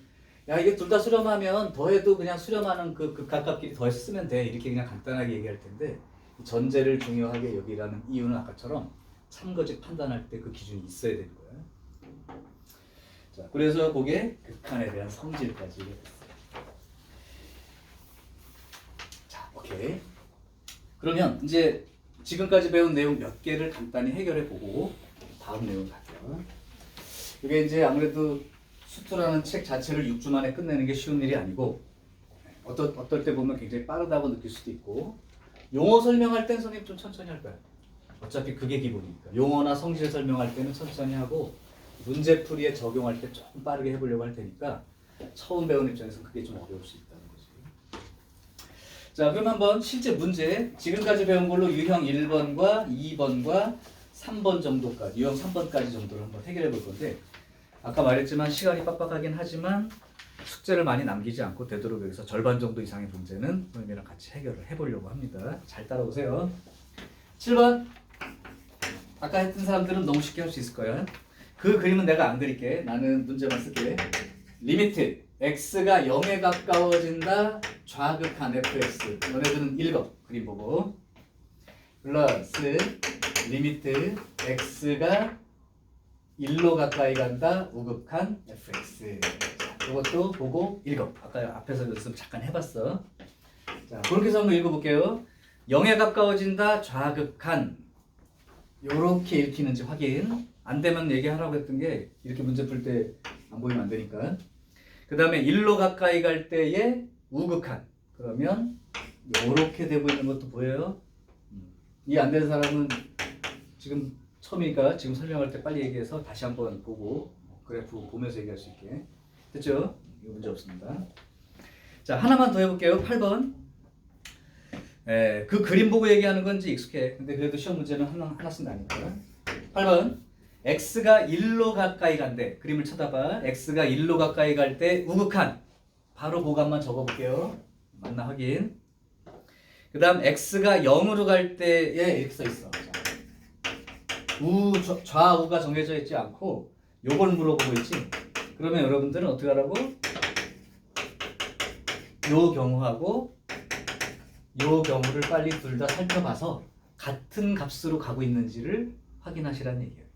야 이게 둘 다 수렴하면 더해도 그냥 수렴하는 그 극각값끼리 더해서 쓰면 돼 이렇게 그냥 간단하게 얘기할 텐데 전제를 중요하게 여기라는 이유는 아까처럼 참거짓 판단할 때 그 기준이 있어야 되는 거야. 자, 그래서 그게 극한에 대한 성질까지 얘기했어요. 자, 오케이. 그러면 이제 지금까지 배운 내용 몇 개를 간단히 해결해 보고 다음 내용 갈게요. 이게 이제 아무래도 수투라는 책 자체를 6주 만에 끝내는 게 쉬운 일이 아니고 어떨 때 보면 굉장히 빠르다고 느낄 수도 있고 용어 설명할 땐 선생님 좀 천천히 할 거야. 어차피 그게 기본이니까. 용어나 성질 설명할 때는 천천히 하고 문제풀이에 적용할 때 조금 빠르게 해보려고 할 테니까 처음 배우는 입장에서 그게 좀 어려울 수 있다는 거지. 자, 그럼 한번 실제 문제 지금까지 배운 걸로 유형 1번과 2번과 3번 정도까지 유형 3번까지 정도를 한번 해결해 볼 건데 아까 말했지만 시간이 빡빡하긴 하지만 숙제를 많이 남기지 않고 되도록 여기서 절반 정도 이상의 문제는 선생님이랑 같이 해결을 해보려고 합니다. 잘 따라오세요. 7번 아까 했던 사람들은 너무 쉽게 할 수 있을 거야. 그 그림은 내가 안 그릴게. 나는 문제만 쓸게. 리미트 x가 0에 가까워진다. 좌극한 fx. 너네들은 읽어. 그림 보고. 플러스 리미트 x가 1로 가까이 간다. 우극한 fx. 자, 이것도 보고 읽어. 아까 앞에서 연습 잠깐 해봤어. 자, 그렇게 해서 한번 읽어볼게요. 0에 가까워진다. 좌극한. 요렇게 읽히는지 확인. 안 되면 얘기하라고 했던 게 이렇게 문제 풀 때 안 보이면 안 되니까. 그 다음에 1로 가까이 갈 때의 우극한. 그러면 요렇게 되고 있는 것도 보여요. 이해 안 되는 사람은 지금 처음이니까 지금 설명할 때 빨리 얘기해서 다시 한번 보고 그래프 보면서 얘기할 수 있게. 됐죠? 이거 문제 없습니다. 자, 하나만 더 해볼게요. 8번. 그 그림 보고 얘기하는 건지 익숙해. 근데 그래도 시험 문제는 하나 쓴다니까. 8번. x가 1로 가까이 간대. 그림을 쳐다봐. x가 1로 가까이 갈 때 우극한. 바로 그것만 적어볼게요. 맞나 확인. 그 다음 x가 0으로 갈 때에 이렇게 써있어. 좌우가 정해져 있지 않고 요걸 물어보고 있지. 그러면 여러분들은 어떻게 하라고? 요 경우하고 요 경우를 빨리 둘 다 살펴봐서 같은 값으로 가고 있는지를 확인하시라는 얘기예요.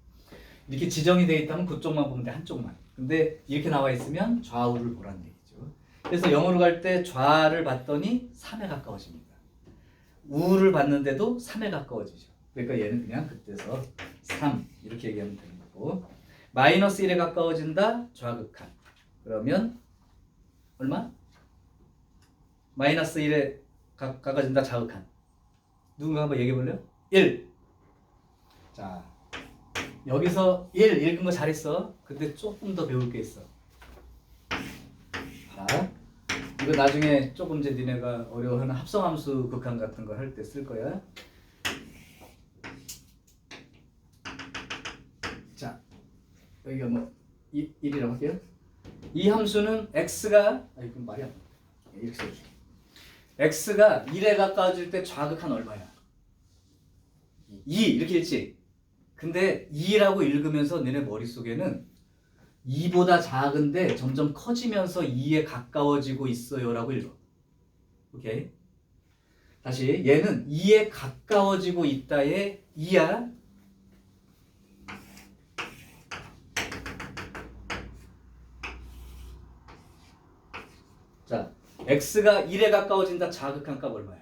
이렇게 지정이 되어 있다면 그쪽만 보면 돼. 한쪽만. 근데 이렇게 나와 있으면 좌우를 보라는 얘기죠. 그래서 0으로 갈 때 좌를 봤더니 3에 가까워집니다. 우를 봤는데도 3에 가까워지죠. 그러니까 얘는 그냥 그때서 3 이렇게 얘기하면 되는 거고 마이너스 1에 가까워진다. 좌극한. 그러면 얼마? 마이너스 1에 가까워진다. 좌극한. 누군가 한번 얘기해 볼래요? 1. 자, 여기서 1 읽은 거 잘했어. 근데 조금 더 배울 게 있어. 자, 이거 나중에 조금 이제 니네가 어려워하는 합성함수 극한 같은 거 할 때 쓸 거야. 자, 여기가 뭐 1이라고 할게요. 이 함수는 x가 이건 말이 안 돼. 이렇게 써줄게. x가 1에 가까워질 때 좌극한 얼마야? 2 이렇게 읽지. 근데 2라고 읽으면서 너네 머릿속에는 2보다 작은데 점점 커지면서 2에 가까워지고 있어요 라고 읽어. 오케이? 다시 얘는 2에 가까워지고 있다의 2야. 자, x가 1에 가까워진다. 자극한 값 얼마야?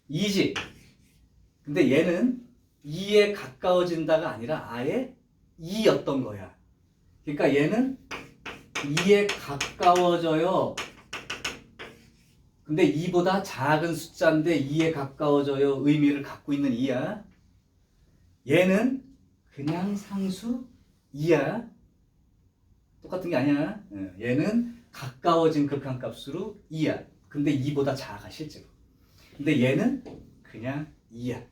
2지. 근데 얘는 2에 가까워진다가 아니라 아예 2였던 거야. 그러니까 얘는 2에 가까워져요. 근데 2보다 작은 숫자인데 2에 가까워져요. 의미를 갖고 있는 2야. 얘는 그냥 상수 2야. 똑같은 게 아니야. 얘는 가까워진 극한값으로 2야. 근데 2보다 작아 실제로. 근데 얘는 그냥 2야.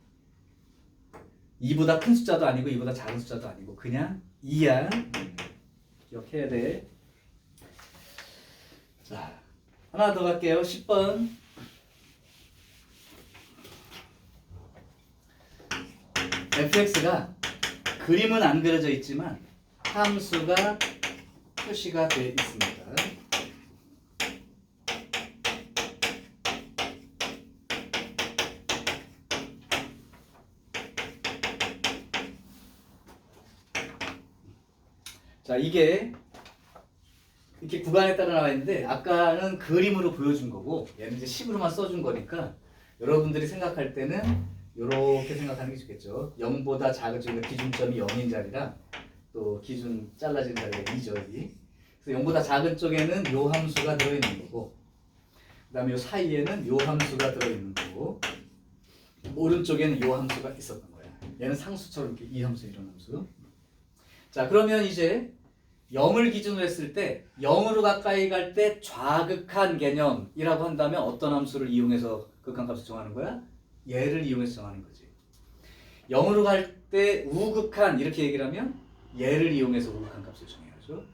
2보다 큰 숫자도 아니고 2보다 작은 숫자도 아니고 그냥 2야. 기억해야 돼. 자, 하나 더 갈게요. 10번. fx가 그림은 안 그려져 있지만 함수가 표시가 되어 있습니다. 자, 이게 이렇게 구간에 따라 나와 있는데 아까는 그림으로 보여준 거고 얘는 이제 식으로만 써준 거니까 여러분들이 생각할 때는 이렇게 생각하는 게 좋겠죠. 0보다 작은 쪽에 기준점이 0인 자리랑 또 기준 잘라진 자리가 2죠. 여기. 그래서 0보다 작은 쪽에는 요 함수가 들어있는 거고 그 다음에 요 사이에는 요 함수가 들어있는 거고 오른쪽에는 요 함수가 있었던 거야. 얘는 상수처럼 이렇게 이 함수 이런 함수. 자, 그러면 이제 0을 기준으로 했을 때 0으로 가까이 갈 때 좌극한 개념이라고 한다면 어떤 함수를 이용해서 극한값을 정하는 거야? 얘를 이용해서 정하는 거지. 0으로 갈 때 우극한 이렇게 얘기를 하면 얘를 이용해서 우극한 값을 정해야죠.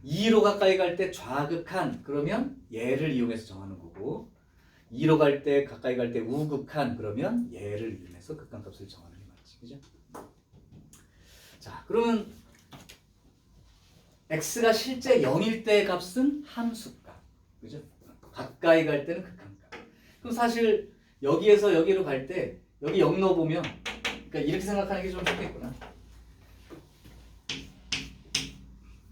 2로 가까이 갈 때 좌극한 그러면 얘를 이용해서 정하는 거고 2로 갈 때 가까이 갈 때 우극한 그러면 얘를 이용해서 극한값을 정하는 게 맞지. 그죠? 자, 그러면 x가 실제 0일 때 값은 함수값. 그죠? 가까이 갈 때는 극한값. 그럼 사실 여기에서 여기로 갈 때 여기 0 넣어보면 그러니까 이렇게 생각하는 게 좀 좋겠구나.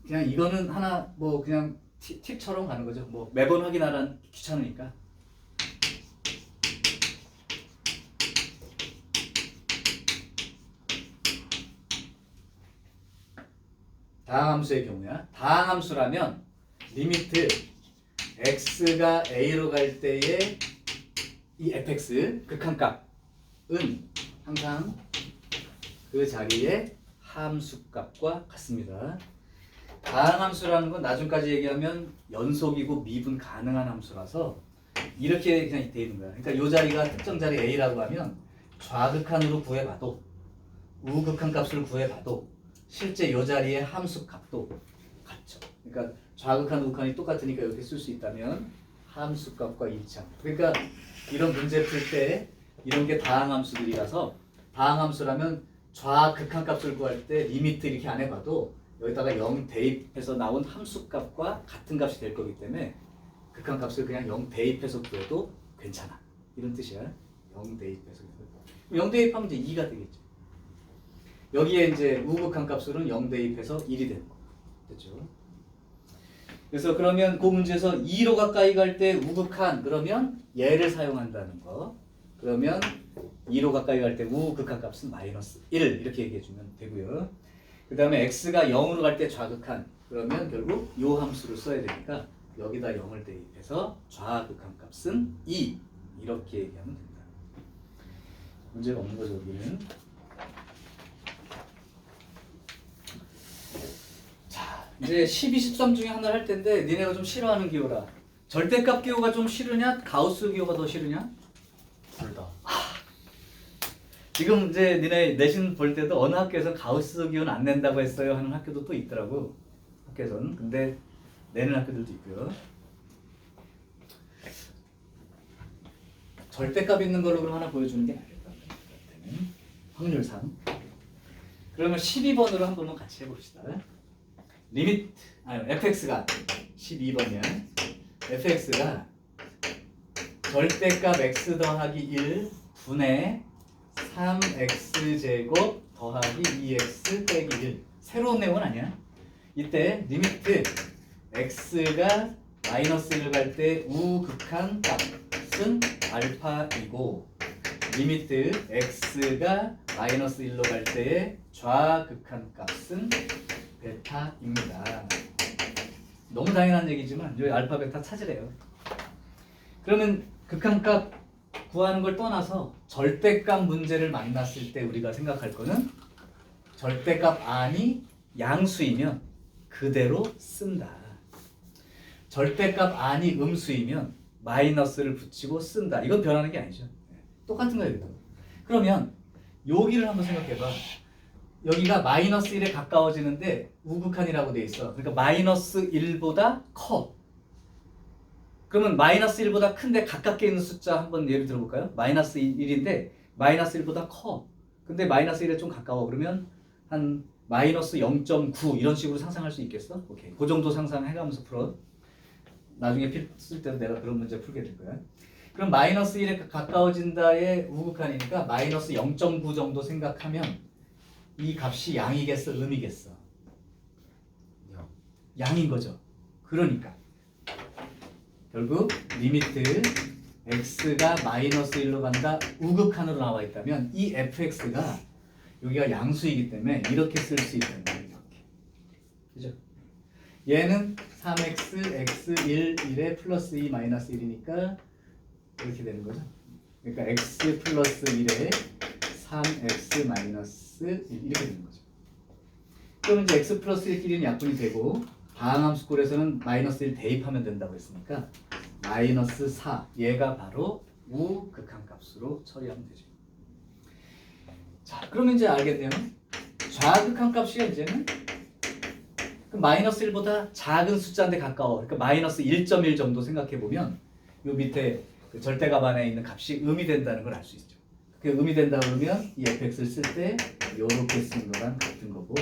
그냥 이거는 하나 뭐 그냥 팁처럼 가는 거죠. 뭐 매번 확인하란 귀찮으니까. 다항함수의 경우야. 다항함수라면 리미트 x가 a로 갈 때의 이 fx 극한값은 항상 그 자리에 함수값과 같습니다. 다항함수라는 건 나중까지 얘기하면 연속이고 미분 가능한 함수라서 이렇게 그냥 돼 있는 거야. 그러니까 이 자리가 특정 자리 a라고 하면 좌극한으로 구해봐도 우극한 값을 구해봐도 실제 이 자리의 함수 값도 같죠. 그러니까 좌극한 우극한이 똑같으니까 이렇게 쓸 수 있다면 함수 값과 일치합니다. 그러니까 이런 문제 풀 때 이런 게 다항함수들이라서 다항함수라면 좌극한 값을 구할 때 리미트 이렇게 안 해봐도 여기다가 0 대입해서 나온 함수 값과 같은 값이 될 거기 때문에 극한 값을 그냥 0 대입해서 구해도 괜찮아. 이런 뜻이야. 0 대입해서. 0 대입하면 이제 2가 되겠죠. 여기에 이제 우극한 값으로는 0 대입해서 1이 되는 거. 됐죠? 그래서 그러면 그 문제에서 2로 가까이 갈 때 우극한 그러면 얘를 사용한다는 거. 그러면 2로 가까이 갈 때 우극한 값은 마이너스 1 이렇게 얘기해 주면 되고요. 그 다음에 x가 0으로 갈 때 좌극한 그러면 결국 요 함수를 써야 되니까 여기다 0을 대입해서 좌극한 값은 2 이렇게 얘기하면 된다. 문제가 없는 거죠 여기는. 자, 이제 12, 13 중에 하나를 할 텐데 니네가 좀 싫어하는 기호라. 절대값 기호가 좀 싫으냐? 가우스 기호가 더 싫으냐? 둘 다. 지금 이제 니네 내신 볼 때도 어느 학교에서 가우스 기호는 안 낸다고 했어요 하는 학교도 또 있더라고. 학교에서는. 근데 내는 학교들도 있고요. 절대값 있는 걸로 그럼 하나 보여주는 게 나겠다. 확률상. 그러면 12번으로 한 번만 같이 해봅시다. 리미트, fx가 12번이야. fx가 절대값 x 더하기 1 분의 3x제곱 더하기 2x 빼기 1 새로운 내용은 아니야. 이때 리미트 x가 마이너스 1을 갈 때 우극한 값은 알파이고 리미트 x가 마이너스 1로 갈 때의 좌극한 값은 베타입니다. 너무 당연한 얘기지만 여기 알파 베타 찾으래요. 그러면 극한값 구하는 걸 떠나서 절대값 문제를 만났을 때 우리가 생각할 거는 절대값 안이 양수이면 그대로 쓴다. 절대값 안이 음수이면 마이너스를 붙이고 쓴다. 이건 변하는 게 아니죠. 똑같은 거예요. 그러면 여기를 한번 생각해봐. 여기가 마이너스 1에 가까워지는데 우극한이라고 돼 있어. 그러니까 마이너스 1보다 커. 그러면 마이너스 1보다 큰데 가깝게 있는 숫자 한번 예를 들어볼까요? 마이너스 1인데 마이너스 1보다 커. 근데 마이너스 1에 좀 가까워. 그러면 한 마이너스 0.9 이런 식으로 상상할 수 있겠어? 오케이. 그 정도 상상해가면서 풀어. 나중에 쓸 때도 내가 그런 문제 풀게 될 거야. 그럼 마이너스 1에 가까워진다의 우극한이니까 마이너스 0.9 정도 생각하면 이 값이 양이겠어? 음이겠어? 영. 양인 거죠. 그러니까 결국 리미트 x가 마이너스 1로 간다 우극한으로 나와 있다면 이 fx가 여기가 양수이기 때문에 이렇게 쓸 수 있다는 거예요. 이렇게. 그죠? 얘는 3x x 1에 플러스 2 마이너스 1이니까 이렇게 되는 거죠. 그러니까 x 플러스 1에 3x 마이너스 1 이렇게 되는 거죠. 그럼 이제 x 플러스 1끼리는 약분이 되고 다항함수꼴에서는 마이너스 1 대입하면 된다고 했으니까 마이너스 4 얘가 바로 우극한값으로 처리하면 되죠. 자, 그러면 이제 알겠네요. 좌극한값이야 이제는 그럼 마이너스 1보다 작은 숫자인데 가까워. 그러니까 마이너스 1.1 정도 생각해 보면 요 밑에 그 절대값 안에 있는 값이 음이 된다는 걸 알 수 있죠. 그 음이 된다 그러면 이 fx를 쓸 때 요렇게 쓰는 거랑 같은 거고.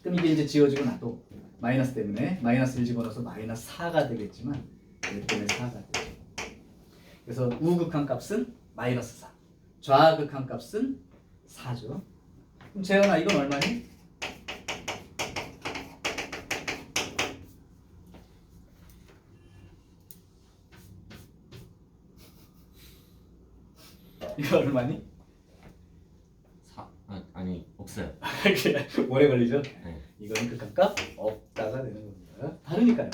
그럼 이게 이제 지워지고 나도 마이너스 때문에 마이너스 1 집어넣어서 마이너스 4가 되겠지만 얘 때문에 4가 되죠. 그래서 우극한 값은 마이너스 4, 좌극한 값은 4죠. 그럼 재현아 이건 얼마니? 이거 얼마니? 아니 없어요. 오래 걸리죠? 네. 이거는 극한값 없다가 되는 겁니다. 다르니까요.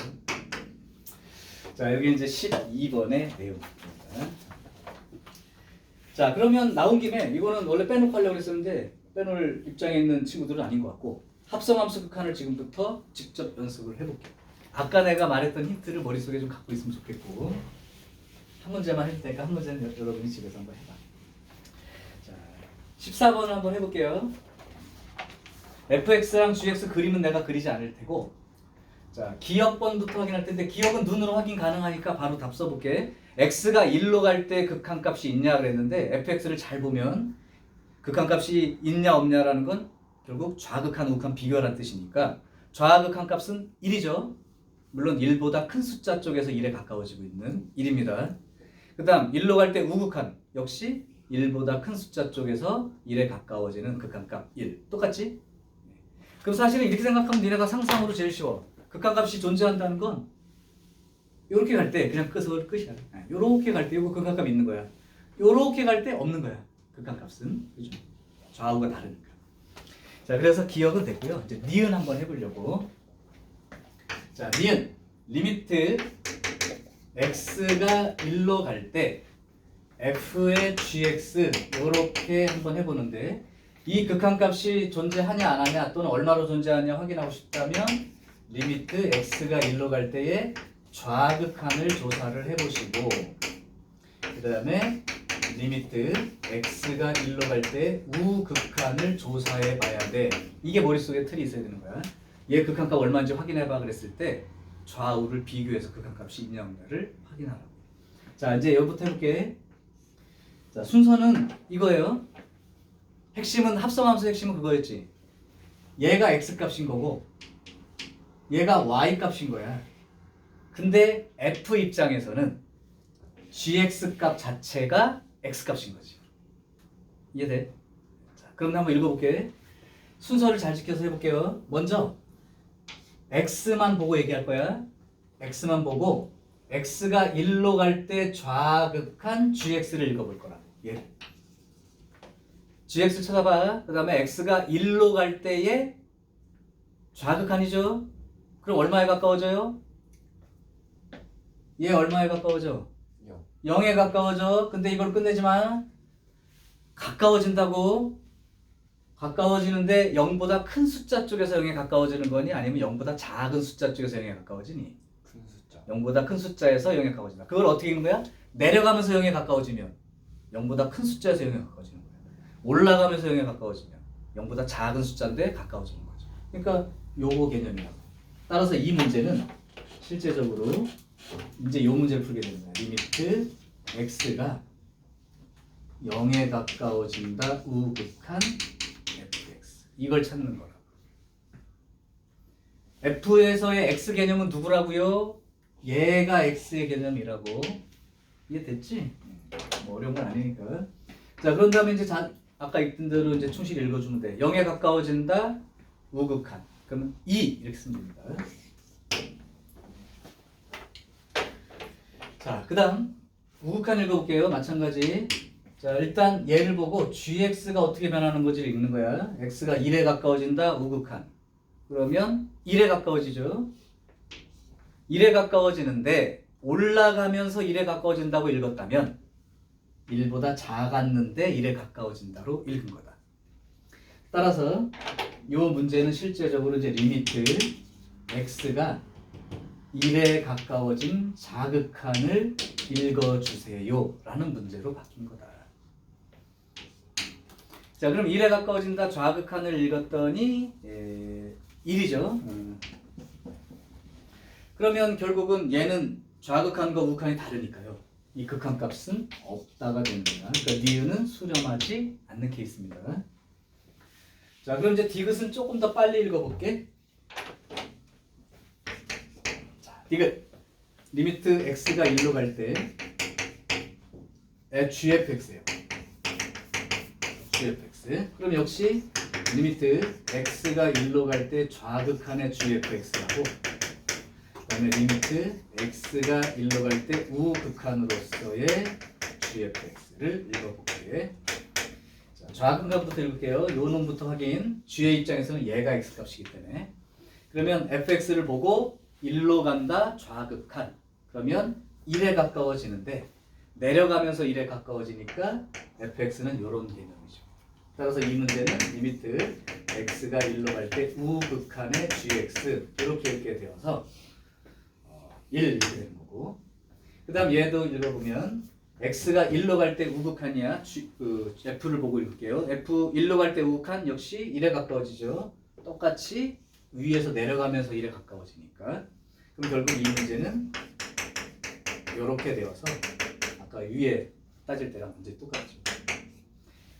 자, 여기 이제 12번의 내용입니다. 자, 그러면 나온 김에 이거는 원래 빼놓고 하려고 했었는데 빼놓을 입장에 있는 친구들은 아닌 것 같고 합성함수 극한을 지금부터 직접 연습을 해볼게요. 아까 내가 말했던 힌트를 머릿속에 좀 갖고 있으면 좋겠고 한 문제만 해도 되니까 한 문제는 여러분이 집에서 한번 해봐. 자, 14번을 한번 해볼게요. fx랑 gx 그림은 내가 그리지 않을 테고 자, 기억번부터 확인할 텐데 기억은 눈으로 확인 가능하니까 바로 답 써볼게. x가 1로 갈 때 극한값이 있냐 그랬는데 fx를 잘 보면 극한값이 있냐 없냐라는 건 결국 좌극한 우극한 비교하라는 뜻이니까 좌극한값은 1이죠. 물론 1보다 큰 숫자 쪽에서 1에 가까워지고 있는 1입니다. 그 다음 1로 갈 때 우극한 역시 1보다 큰 숫자 쪽에서 1에 가까워지는 극한값 1 똑같지? 그럼 사실은 이렇게 생각하면 니네가 상상으로 제일 쉬워. 극한값이 존재한다는 건 요렇게 갈 때 그냥 끝이야. 요렇게 갈 때 요거 극한값 있는 거야. 요렇게 갈 때 없는 거야. 극한값은. 그죠? 좌우가 다르니까. 자, 그래서 기억은 됐고요. 이제 니은 한번 해보려고. 자, 니은 리미트 x가 1로 갈 때 f의 gx 요렇게 한번 해보는데 이 극한값이 존재하냐 안 하냐 또는 얼마로 존재하냐 확인하고 싶다면 리미트 x가 1로 갈 때의 좌극한을 조사를 해보시고 그 다음에 리미트 x가 1로 갈 때 우극한을 조사해 봐야 돼. 이게 머릿속에 틀이 있어야 되는 거야. 얘 극한값 얼마인지 확인해봐 그랬을 때 좌우를 비교해서 극한값이 있냐 없냐를 확인하라고. 자, 이제 여기부터 해볼게. 자, 순서는 이거예요. 핵심은 합성함수 핵심은 그거였지. 얘가 x값인 거고 얘가 y값인 거야. 근데 f 입장에서는 gx 값 자체가 x값인 거지. 이해돼? 자, 그럼 한번 읽어볼게. 순서를 잘 지켜서 해볼게요. 먼저 x만 보고 얘기할 거야. x만 보고 x가 1로 갈 때 좌극한 gx를 읽어볼 거라. 얘. gx 찾아봐. 그 다음에 x가 1로 갈 때의 좌극한이죠. 그럼 얼마에 가까워져요? 얘 얼마에 가까워져? 0에 가까워져. 근데 이걸 끝내지 마. 가까워진다고. 가까워지는데 0보다 큰 숫자 쪽에서 0에 가까워지는 거니? 아니면 0보다 작은 숫자 쪽에서 0에 가까워지니? 큰 숫자. 0보다 큰 숫자에서 0에 가까워진다. 그걸 어떻게 읽는 거야? 내려가면서 0에 가까워지면 0보다 큰 숫자에서 0에 가까워지는 거야. 올라가면서 0에 가까워지면 0보다 작은 숫자인데 가까워지는 거죠. 그러니까 요거 개념이라고. 따라서 이 문제는 실제적으로 이제 요 문제를 풀게 되는 거야. 리미트 x가 0에 가까워진다 우극한 fx. 이걸 찾는 거라고. f에서의 x 개념은 누구라고요? 얘가 x의 개념이라고. 이해됐지? 뭐 어려운 건 아니니까. 자, 그런 다음에 이제 아까 읽던 대로 이제 충실히 읽어주면 돼. 0에 가까워진다 우극한. 그러면 2 이렇게 쓰면 됩니다. 자, 그 다음 우극한 읽어볼게요. 마찬가지. 자, 일단 얘를 보고 gx가 어떻게 변하는 건지를 읽는 거야. x가 1에 가까워진다 우극한. 그러면 1에 가까워지죠. 1에 가까워지는데 올라가면서 1에 가까워진다고 읽었다면 1보다 작았는데 1에 가까워진다로 읽은 거다. 따라서 이 문제는 실제적으로 이제 리미트 x가 1에 가까워진 자극한을 읽어주세요 라는 문제로 바뀐 거다. 자, 그럼 1에 가까워진다 좌극한을 읽었더니 1이죠. 그러면 결국은 얘는 좌극한과 우극한이 다르니까요. 이 극한값은 없다가 됩니다. 그러니까 니은은 수렴하지 않는 케이스입니다. 자, 그럼 이제 디귿은 조금 더 빨리 읽어볼게. 자, 디귿 리미트 x가 1로 갈 때 gfx예요. gfx. 그럼 역시 리미트 x가 1로 갈 때 좌극한의 gfx라고, 그 다음에 리미트 x가 1로 갈 때 우극한으로서의 gfx를 읽어볼게. 자, 좌극한부터 읽을게요. 요 놈부터 확인. g의 입장에서는 얘가 x값이기 때문에. 그러면 fx를 보고 1로 간다 좌극한. 그러면 1에 가까워지는데 내려가면서 1에 가까워지니까 fx는 이런 개념이죠. 따라서 이 문제는 리미트 x가 1로 갈 때 우극한의 gx 이렇게 읽게 되어서 1 이렇게 되는 거고, 그 다음 얘도 읽어보면 x가 1로 갈 때 우극한이야. f를 보고 읽을게요. f 1로 갈 때 우극한 역시 1에 가까워지죠. 똑같이 위에서 내려가면서 1에 가까워지니까. 그럼 결국 이 문제는 이렇게 되어서 아까 위에 따질 때랑 문제 똑같죠.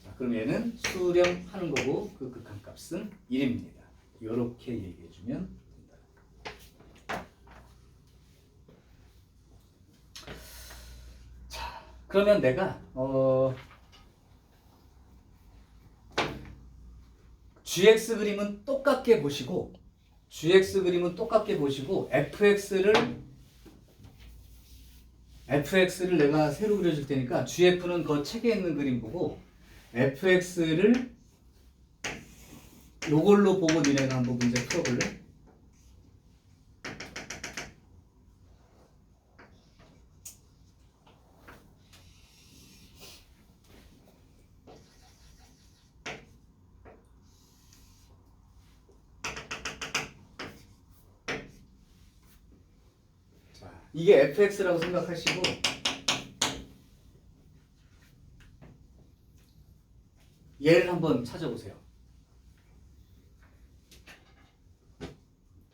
자, 그럼 얘는 수렴하는 거고 그 극한값은 1입니다. 이렇게 얘기해주면 된다. 자, 그러면 내가 gx 그림은 똑같게 보시고 fx를 내가 새로 그려줄 테니까 gf는 그 책에 있는 그림 보고 fx를 요걸로 보고 니네가 한번 문제 풀어볼래? 자, 이게 fx라고 생각하시고 얘를 한번 찾아보세요.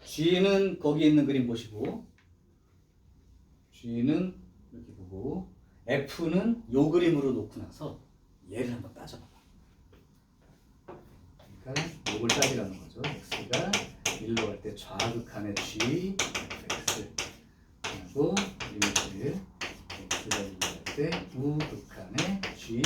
G는 거기 있는 그림 보시고, G는 이렇게 보고, F는 요 그림으로 놓고 나서 얘를 한번 따져봐봐. 그러니까 요걸 따지라는 거죠. X가 1로 갈 때 좌극한의 G, X 그리고 리미트 X가 1로 갈 때 우극한의 G,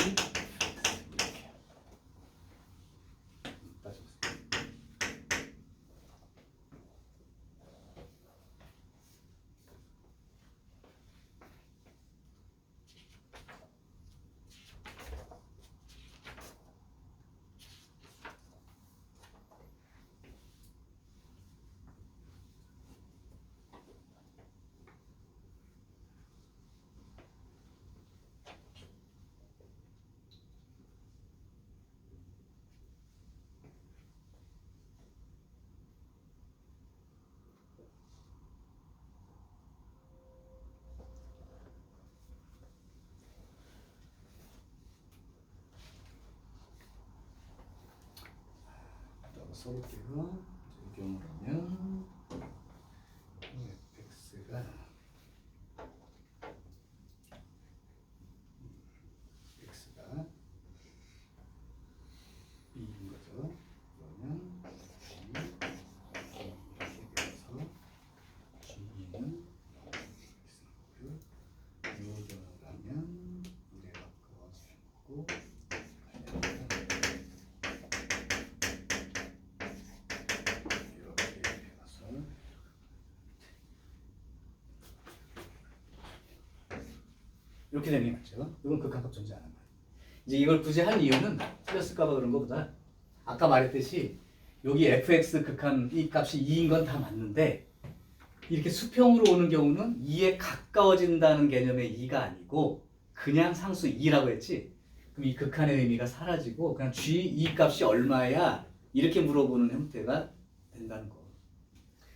써볼게요. 이 경우라면 fx가 이렇게 되는 게 맞죠. 이건 극한값 존재하는 거예요. 이제 이걸 굳이 한 이유는 틀렸을까 봐 그런 것보다 아까 말했듯이 여기 fx 극한 이 값이 2인 건 다 맞는데 이렇게 수평으로 오는 경우는 2에 가까워진다는 개념의 2가 아니고 그냥 상수 2라고 했지. 그럼 이 극한의 의미가 사라지고 그냥 g 이 값이 얼마야 이렇게 물어보는 형태가 된다는 거.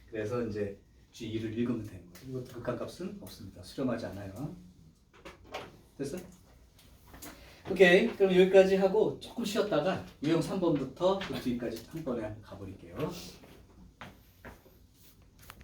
그래서 이제 g2를 읽으면 되는 거예요. 이것도 극한값은 없습니다. 수렴하지 않아요. 됐어? 오케이. 그럼 여기까지 하고 조금 쉬었다가 유형 3번부터 그 뒤까지 한 번에 가버릴게요.